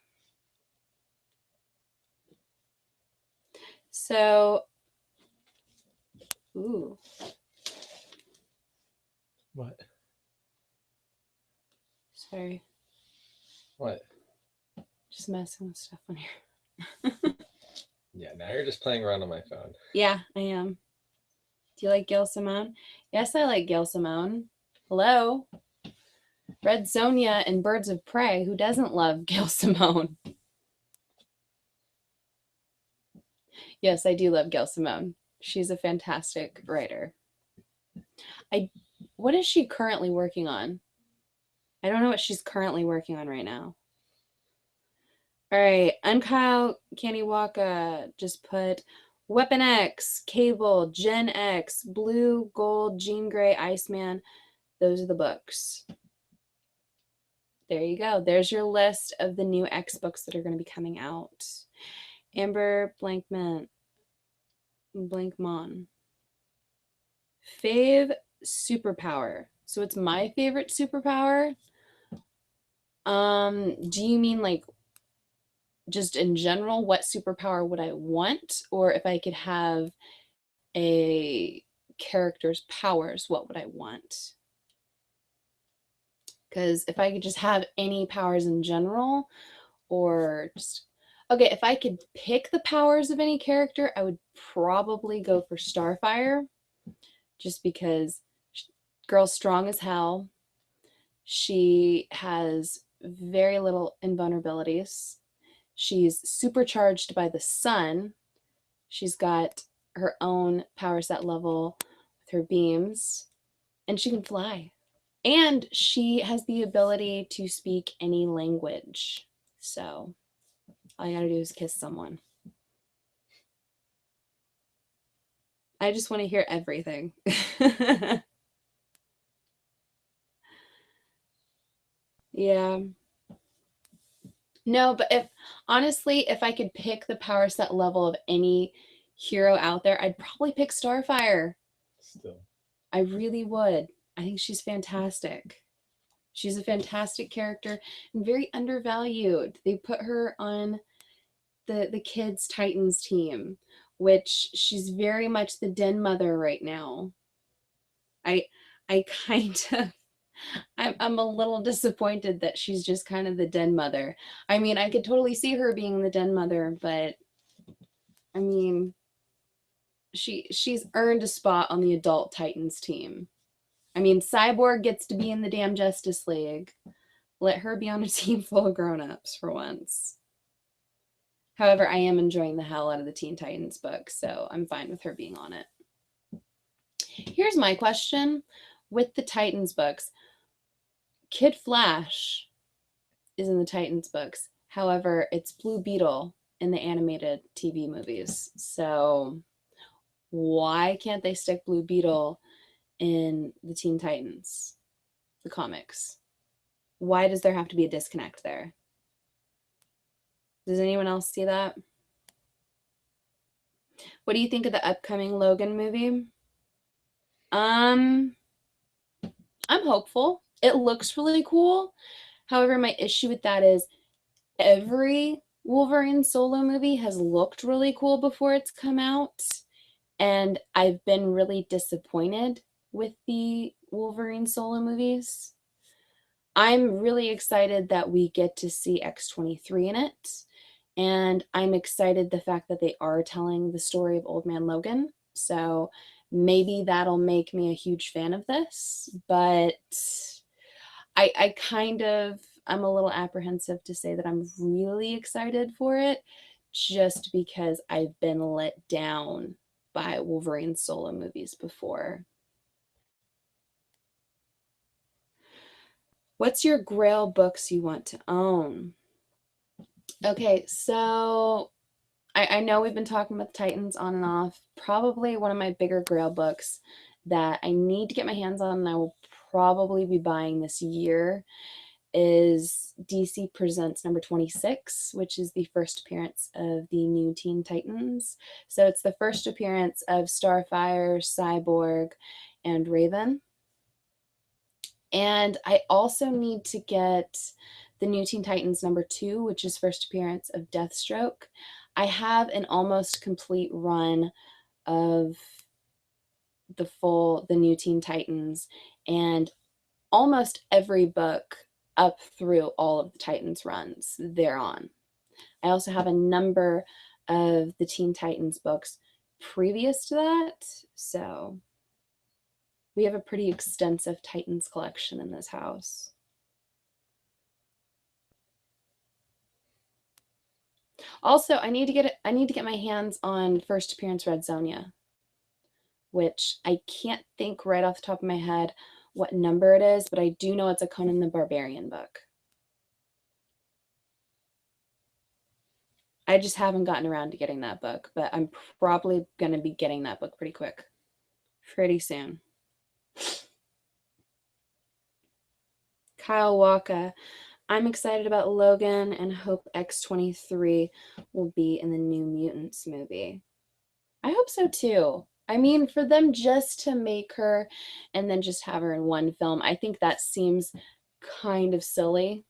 So, ooh. What? Sorry. What? Just messing with stuff on here. Yeah, now you're just playing around on my phone. Yeah, I am. Do you like Gail Simone? Yes, I like Gail Simone. Hello? Red Sonja and Birds of Prey. Who doesn't love Gail Simone? Yes, I do love Gail Simone. She's a fantastic writer. I What is she currently working on? I don't know what she's currently working on right now. All right, Unkyle Kaniwaka just put Weapon X, Cable, Gen X, Blue, Gold, Jean Grey, Iceman. Those are the books. There you go. There's your list of the new X books that are going to be coming out. Amber Blankman. Blankmon. Fave superpower. So it's my favorite superpower. Do you mean like just in general, what superpower would I want? Or if I could have a character's powers, what would I want? Because if I could just have any powers in general, or just, okay, if I could pick the powers of any character, I would probably go for Starfire, just because girl's strong as hell. She has very little invulnerabilities. She's supercharged by the sun. She's got her own power set level with her beams, and she can fly. And she has the ability to speak any language. So all you gotta do is kiss someone. I just want to hear everything. Yeah. No, but if I could pick the power set level of any hero out there, I'd probably pick Starfire. Still. I really would. I think she's fantastic. She's a fantastic character and very undervalued. They put her on the kids Titans team, which she's very much the den mother right now. I I kind of I'm a little disappointed that she's just kind of the den mother. I mean, I could totally see her being the den mother, but I mean, she's earned a spot on the adult Titans team. I mean, Cyborg gets to be in the damn Justice League. Let her be on a team full of grown-ups for once. However, I am enjoying the hell out of the Teen Titans book, so I'm fine with her being on it. Here's my question with the Titans books. Kid Flash is in the Titans books. However, it's Blue Beetle in the animated TV movies. So why can't they stick Blue Beetle in the Teen Titans, the comics? Why does there have to be a disconnect there? Does anyone else see that? What do you think of the upcoming Logan movie? I'm hopeful. It looks really cool. However, my issue with that is every Wolverine solo movie has looked really cool before it's come out, and I've been really disappointed with the Wolverine solo movies. I'm really excited that we get to see X-23 in it, and I'm excited the fact that they are telling the story of Old Man Logan. So maybe that'll make me a huge fan of this, but I kind of I'm a little apprehensive to say that I'm really excited for it, just because I've been let down by Wolverine solo movies before. What's your Grail books you want to own? Okay, so I know we've been talking about the Titans on and off. Probably one of my bigger Grail books that I need to get my hands on and I will probably be buying this year is DC Presents number 26, which is the first appearance of the new Teen Titans. So it's the first appearance of Starfire, Cyborg, and Raven. And I also need to get the new Teen Titans number 2, which is first appearance of Deathstroke. I have an almost complete run of the new Teen Titans, and almost every book up through all of the Titans runs they're on. I also have a number of the Teen Titans books previous to that, so we have a pretty extensive Titans collection in this house. Also, I need to get my hands on first appearance Red Sonja, which I can't think right off the top of my head what number it is, but I do know it's a Conan the Barbarian book. I just haven't gotten around to getting that book, but I'm probably going to be getting that book pretty quick, pretty soon. Kyle Walker, I'm excited about Logan and hope X-23 will be in the New Mutants movie. I hope so too. I mean, for them just to make her and then just have her in one film, I think that seems kind of silly.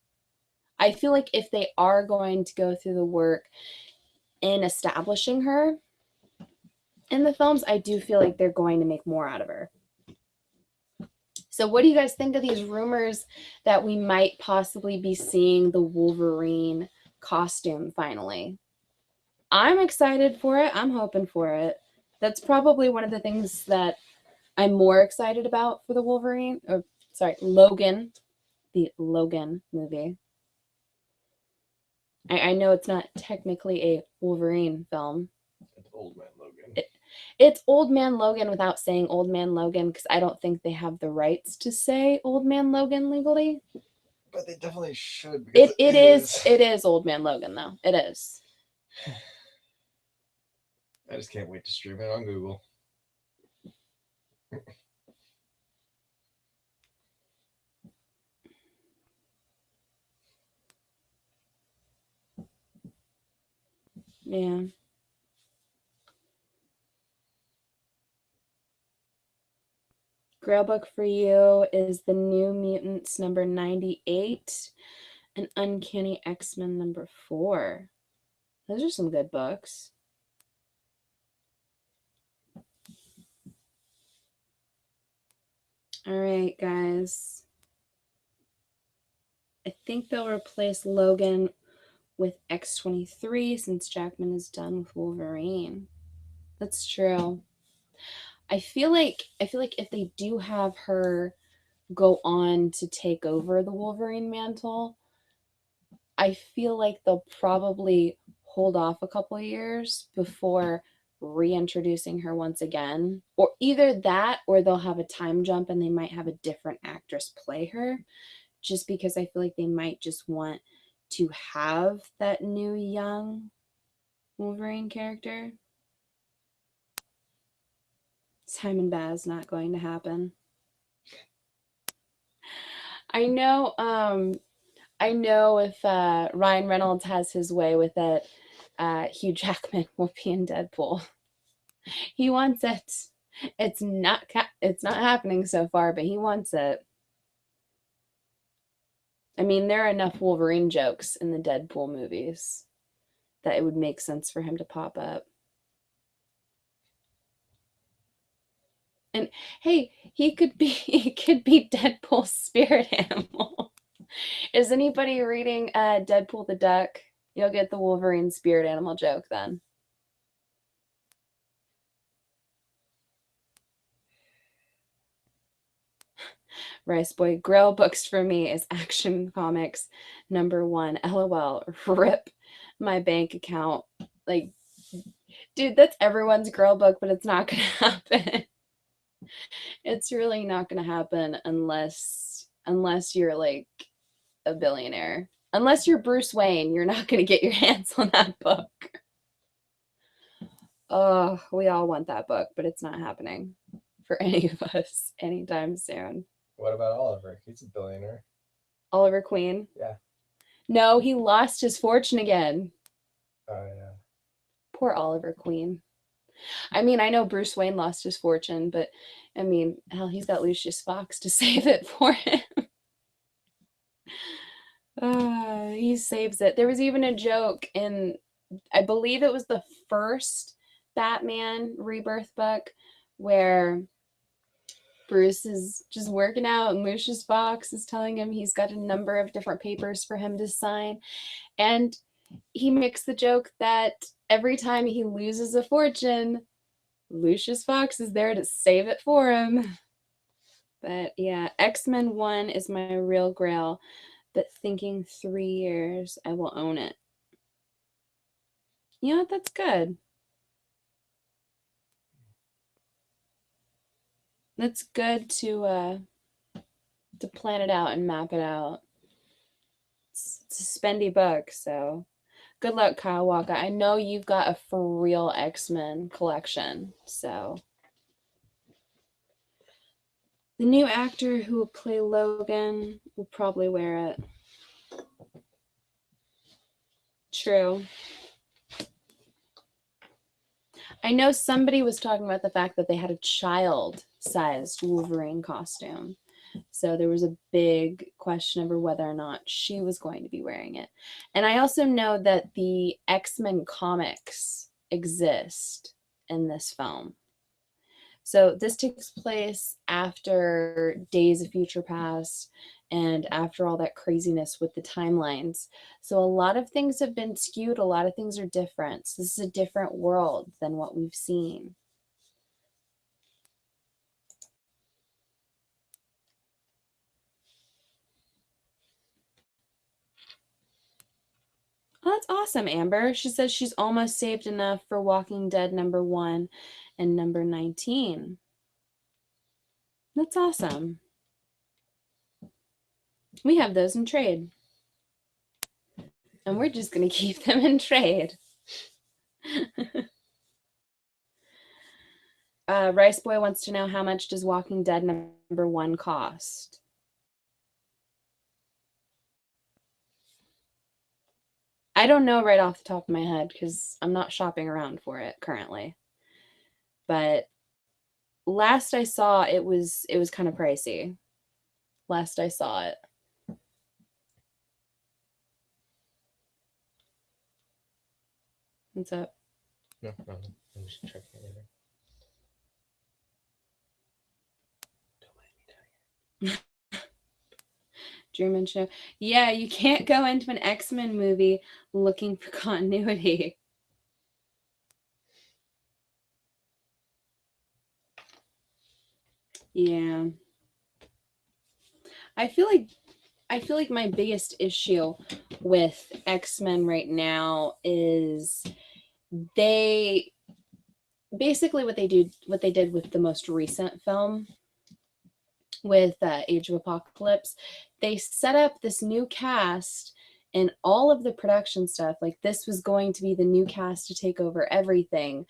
I feel like if they are going to go through the work in establishing her in the films, I do feel like they're going to make more out of her. So what do you guys think of these rumors that we might possibly be seeing the Wolverine costume finally? I'm excited for it. I'm hoping for it. That's probably one of the things that I'm more excited about for the Wolverine, or sorry, Logan, the Logan movie. I know it's not technically a Wolverine film. It's Old Man Logan. It's Old Man Logan without saying Old Man Logan, because I don't think they have the rights to say Old Man Logan legally. But they definitely should. It is Old Man Logan, though. It is. I just can't wait to stream it on Google. Yeah. Grail book for you is the New Mutants number 98 and Uncanny X-Men number 4. Those are some good books. All right, guys. I think they'll replace Logan with X-23 since Jackman is done with Wolverine. That's true. I feel like if they do have her go on to take over the Wolverine mantle, I feel like they'll probably hold off a couple of years before reintroducing her once again. Or either that or they'll have a time jump and they might have a different actress play her, just because I feel like they might just want to have that new young Wolverine character. Simon Baz not going to happen. I know if Ryan Reynolds has his way with it, Hugh Jackman will be in Deadpool. He wants it. It's not happening so far, but he wants it. I mean, there are enough Wolverine jokes in the Deadpool movies that it would make sense for him to pop up. And hey, he could be Deadpool's spirit animal. Is anybody reading Deadpool the Duck? You'll get the Wolverine spirit animal joke then. Rice Boy, Grail books for me is Action Comics number 1. LOL. Rip my bank account. Like, dude, that's everyone's Grail book, but it's not gonna happen. It's really not gonna happen unless you're like a billionaire. Unless you're Bruce Wayne, you're not gonna get your hands on that book. Oh, we all want that book, but it's not happening for any of us anytime soon. What about Oliver? He's a billionaire. Oliver Queen? Yeah. No, he lost his fortune again. Oh, yeah. Poor Oliver Queen. I mean, I know Bruce Wayne lost his fortune, but I mean, hell, he's got Lucius Fox to save it for him. He saves it. There was even a joke in, I believe it was the first Batman Rebirth book, where Bruce is just working out and Lucius Fox is telling him he's got a number of different papers for him to sign. And he makes the joke that every time he loses a fortune, Lucius Fox is there to save it for him. But yeah, X-Men 1 is my real grail, but thinking 3 years, I will own it. You know what? That's good. That's good to to plan it out and map it out. It's a spendy book, so good luck, Kyle Walker. I know you've got a for real X-Men collection, so. The new actor who will play Logan will probably wear it. True. I know somebody was talking about the fact that they had a child-sized Wolverine costume. So there was a big question over whether or not she was going to be wearing it. And I also know that the X-Men comics exist in this film. So this takes place after Days of Future Past and after all that craziness with the timelines. So a lot of things have been skewed, a lot of things are different. So this is a different world than what we've seen. Oh, that's awesome, Amber. She says she's almost saved enough for Walking Dead #1 and number 19. That's awesome. We have those in trade. And we're just going to keep them in trade. Rice Boy wants to know, how much does Walking Dead #1 cost? I don't know right off the top of my head because I'm not shopping around for it currently. But last I saw, it was kind of pricey. Last I saw it. What's up? No, nothing. I'm just checking everything. Don't mind me telling you. German show. Yeah, you can't go into an X-Men movie looking for continuity. Yeah. I feel like my biggest issue with X-Men right now is they basically what they did with the most recent film with Age of Apocalypse. They set up this new cast and all of the production stuff, like this was going to be the new cast to take over everything,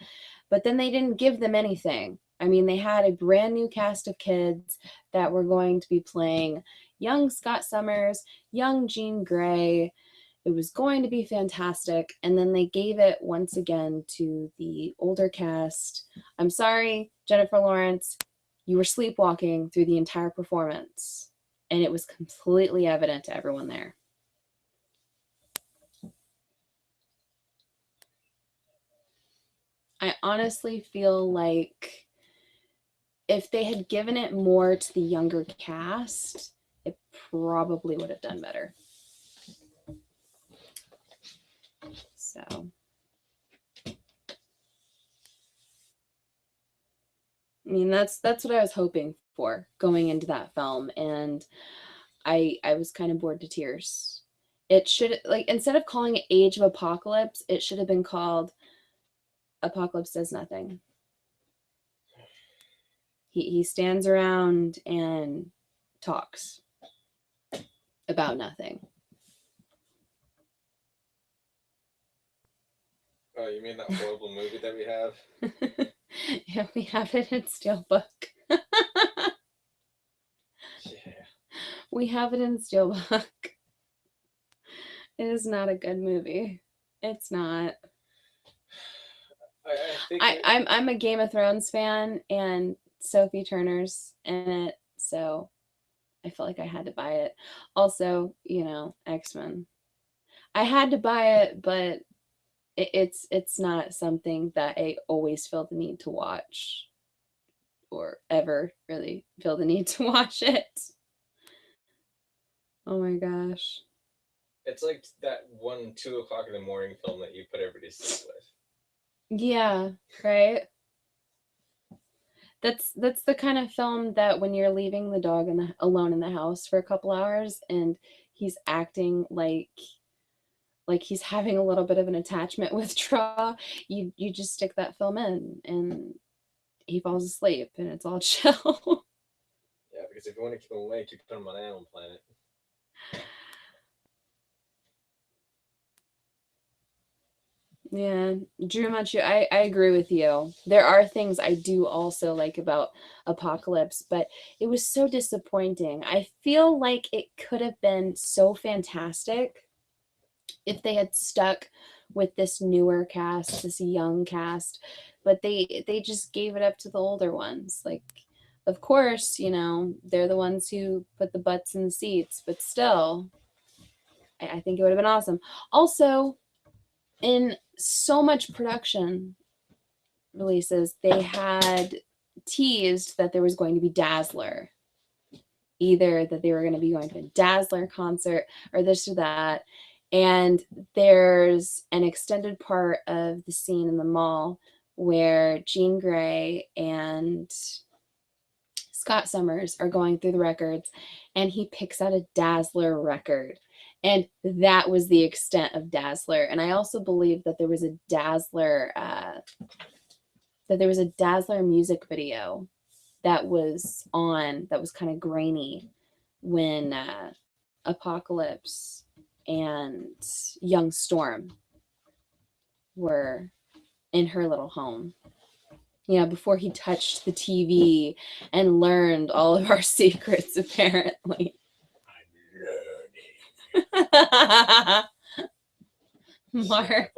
but then they didn't give them anything. I mean, they had a brand new cast of kids that were going to be playing young Scott Summers, young Jean Grey. It was going to be fantastic. And then they gave it once again to the older cast. I'm sorry, Jennifer Lawrence, you were sleepwalking through the entire performance. And it was completely evident to everyone there. I honestly feel like if they had given it more to the younger cast, it probably would have done better. So, I mean, that's what I was hoping for going into that film, and I was kind of bored to tears. It should, like, instead of calling it Age of Apocalypse, it should have been called Apocalypse Does Nothing. He stands around and talks about nothing. Oh, you mean that horrible movie that we have? Yeah, we have it in Steelbook. Yeah. We have it in Steelbook. It is not a good movie. It's not. I'm a Game of Thrones fan, and Sophie Turner's in it, so I felt like I had to buy it. Also, X-Men. I had to buy it, but it's not something that I always feel the need to watch, or ever really feel the need to watch it. Oh my gosh. It's like that 2 o'clock in the morning film that you put everybody to sleep with. Yeah, right. That's the kind of film that when you're leaving the dog alone in the house for a couple hours and he's acting like he's having a little bit of an attachment withdrawal, you just stick that film in and he falls asleep and it's all chill. Yeah, because if you want to keep them away, keep them on Animal Planet. Yeah, Drew Machu, I agree with you. There are things I do also like about Apocalypse, but it was so disappointing. I feel like it could have been so fantastic if they had stuck with this newer cast, this young cast, but they just gave it up to the older ones. Like, of course, you know, they're the ones who put the butts in the seats, but still, I think it would have been awesome. Also, in so much production releases, they had teased that there was going to be Dazzler. Either that they were going to be going to a Dazzler concert or this or that. And there's an extended part of the scene in the mall where Jean Grey and Scott Summers are going through the records and he picks out a Dazzler record. And that was the extent of Dazzler. And I also believe that there was a Dazzler music video that was kind of grainy when Apocalypse and young Storm were in her little home. You know, before he touched the TV and learned all of our secrets, apparently. Mark,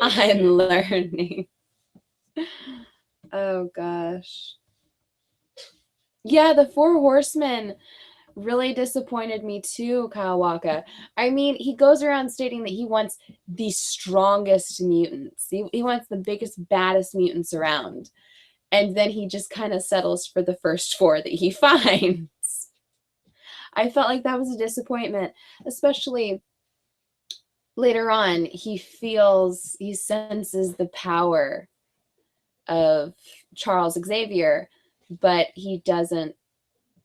I'm learning. Oh, gosh. Yeah, the Four Horsemen really disappointed me too, Kawaka. I mean, he goes around stating that he wants the strongest mutants. He wants the biggest, baddest mutants around. And then he just kind of settles for the first four that he finds. I felt like that was a disappointment, especially later on. He senses the power of Charles Xavier, but he doesn't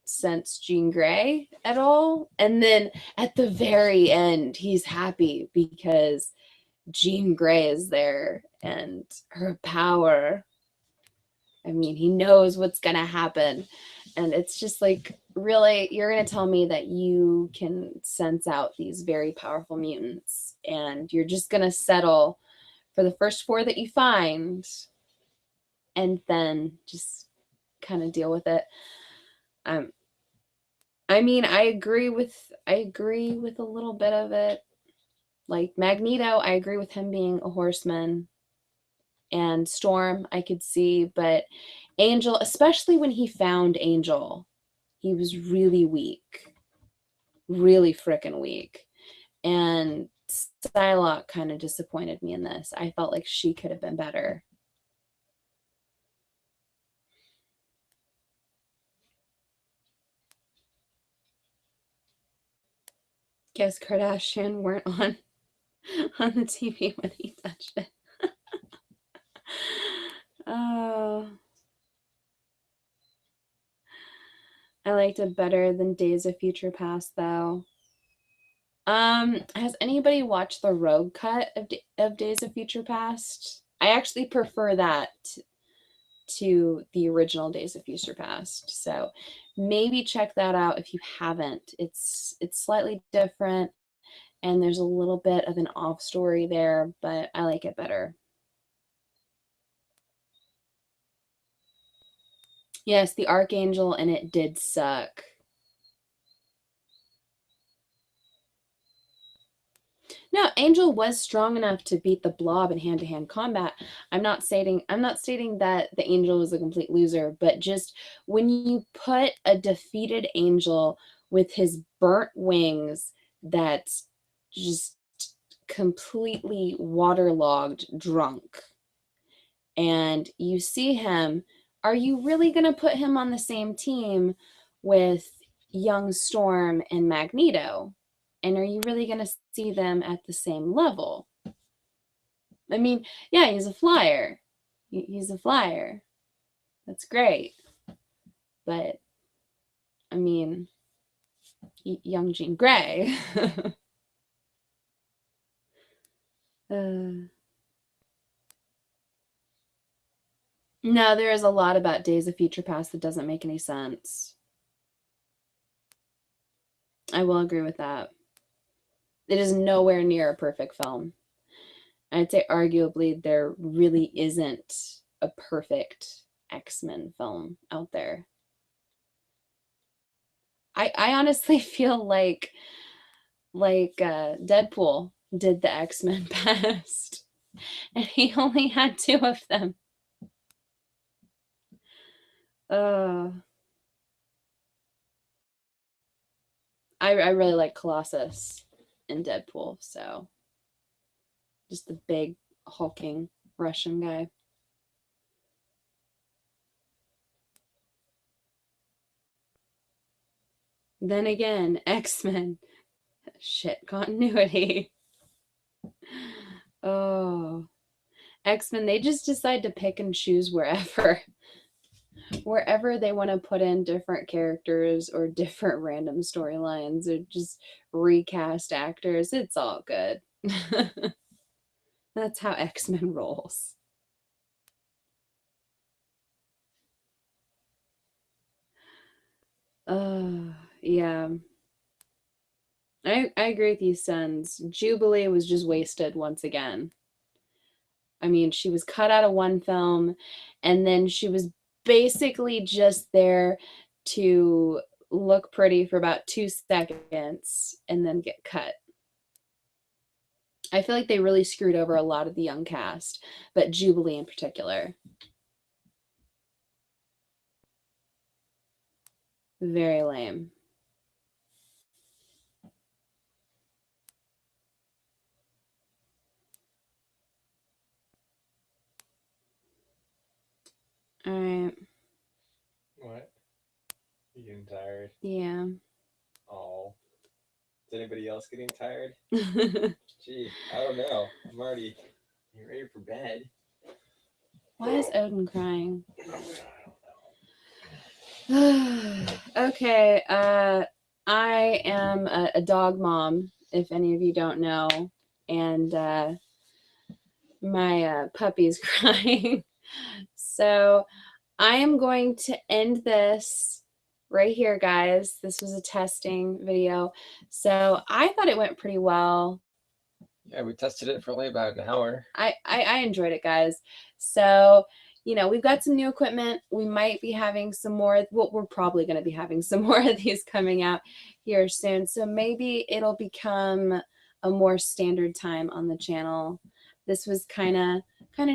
sense Jean Grey at all. And then at the very end, he's happy because Jean Grey is there and her power. I mean, he knows what's going to happen. And it's just like, really, you're going to tell me that you can sense out these very powerful mutants and you're just going to settle for the first four that you find and then just kind of deal with it. I mean, I agree with a little bit of it. Like Magneto, I agree with him being a horseman. And Storm, I could see, but Angel, especially when he found Angel, he was really weak. Really freaking weak. And Psylocke kind of disappointed me in this. I felt like she could have been better. Guess Kardashian weren't on the TV when he touched it. Oh. I liked it better than Days of Future Past, though. Has anybody watched the Rogue cut of Days of Future Past? I actually prefer that to the original Days of Future Past. So maybe check that out if you haven't. It's slightly different and there's a little bit of an off story there, but I like it better. Yes, the Archangel, and it did suck. No, Angel was strong enough to beat the Blob in hand-to-hand combat. I'm not stating that the Angel was a complete loser, but just when you put a defeated Angel with his burnt wings that's just completely waterlogged drunk, and you see him, are you really going to put him on the same team with young Storm and Magneto? And are you really going to see them at the same level? I mean, yeah, he's a flyer. He's a flyer. That's great. But, I mean, young Jean Grey. No, there is a lot about Days of Future Past that doesn't make any sense. I will agree with that. It is nowhere near a perfect film. I'd say arguably there really isn't a perfect X-Men film out there. I honestly feel like Deadpool did the X-Men best, and he only had 2 of them. Uh, I really like Colossus in Deadpool, so just the big hulking Russian guy. Then again, X-Men, shit continuity. Oh, X-Men, they just decide to pick and choose wherever they want to put in different characters or different random storylines or just recast actors. It's all good. That's how X-Men rolls. Yeah. I agree with you, Sons. Jubilee was just wasted once again. I mean, she was cut out of one film and then she was basically just there to look pretty for about 2 seconds and then get cut. I feel like they really screwed over a lot of the young cast, but Jubilee in particular. Very lame. All right. What? You getting tired? Yeah. Oh. Is anybody else getting tired? Gee, I don't know. I'm already ready for bed. Why is Odin crying? Okay. I am a dog mom, if any of you don't know, and my puppy's crying. So I am going to end this right here, guys. This was a testing video. So I thought it went pretty well. Yeah, we tested it for only about an hour. I enjoyed it, guys. So, you know, we've got some new equipment. We might be having some more. Well, we're probably going to be having some more of these coming out here soon. So maybe it'll become a more standard time on the channel. This was kind of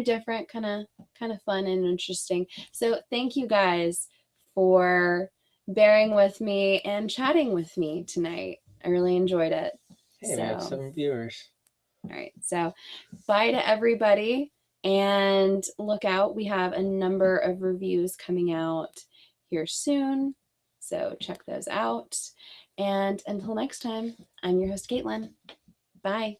different, kind of fun and interesting. So thank you guys for bearing with me and chatting with me tonight. I really enjoyed it. Hey, we have some viewers. All right. So bye to everybody. And look out, we have a number of reviews coming out here soon. So check those out. And until next time, I'm your host, Caitlin. Bye.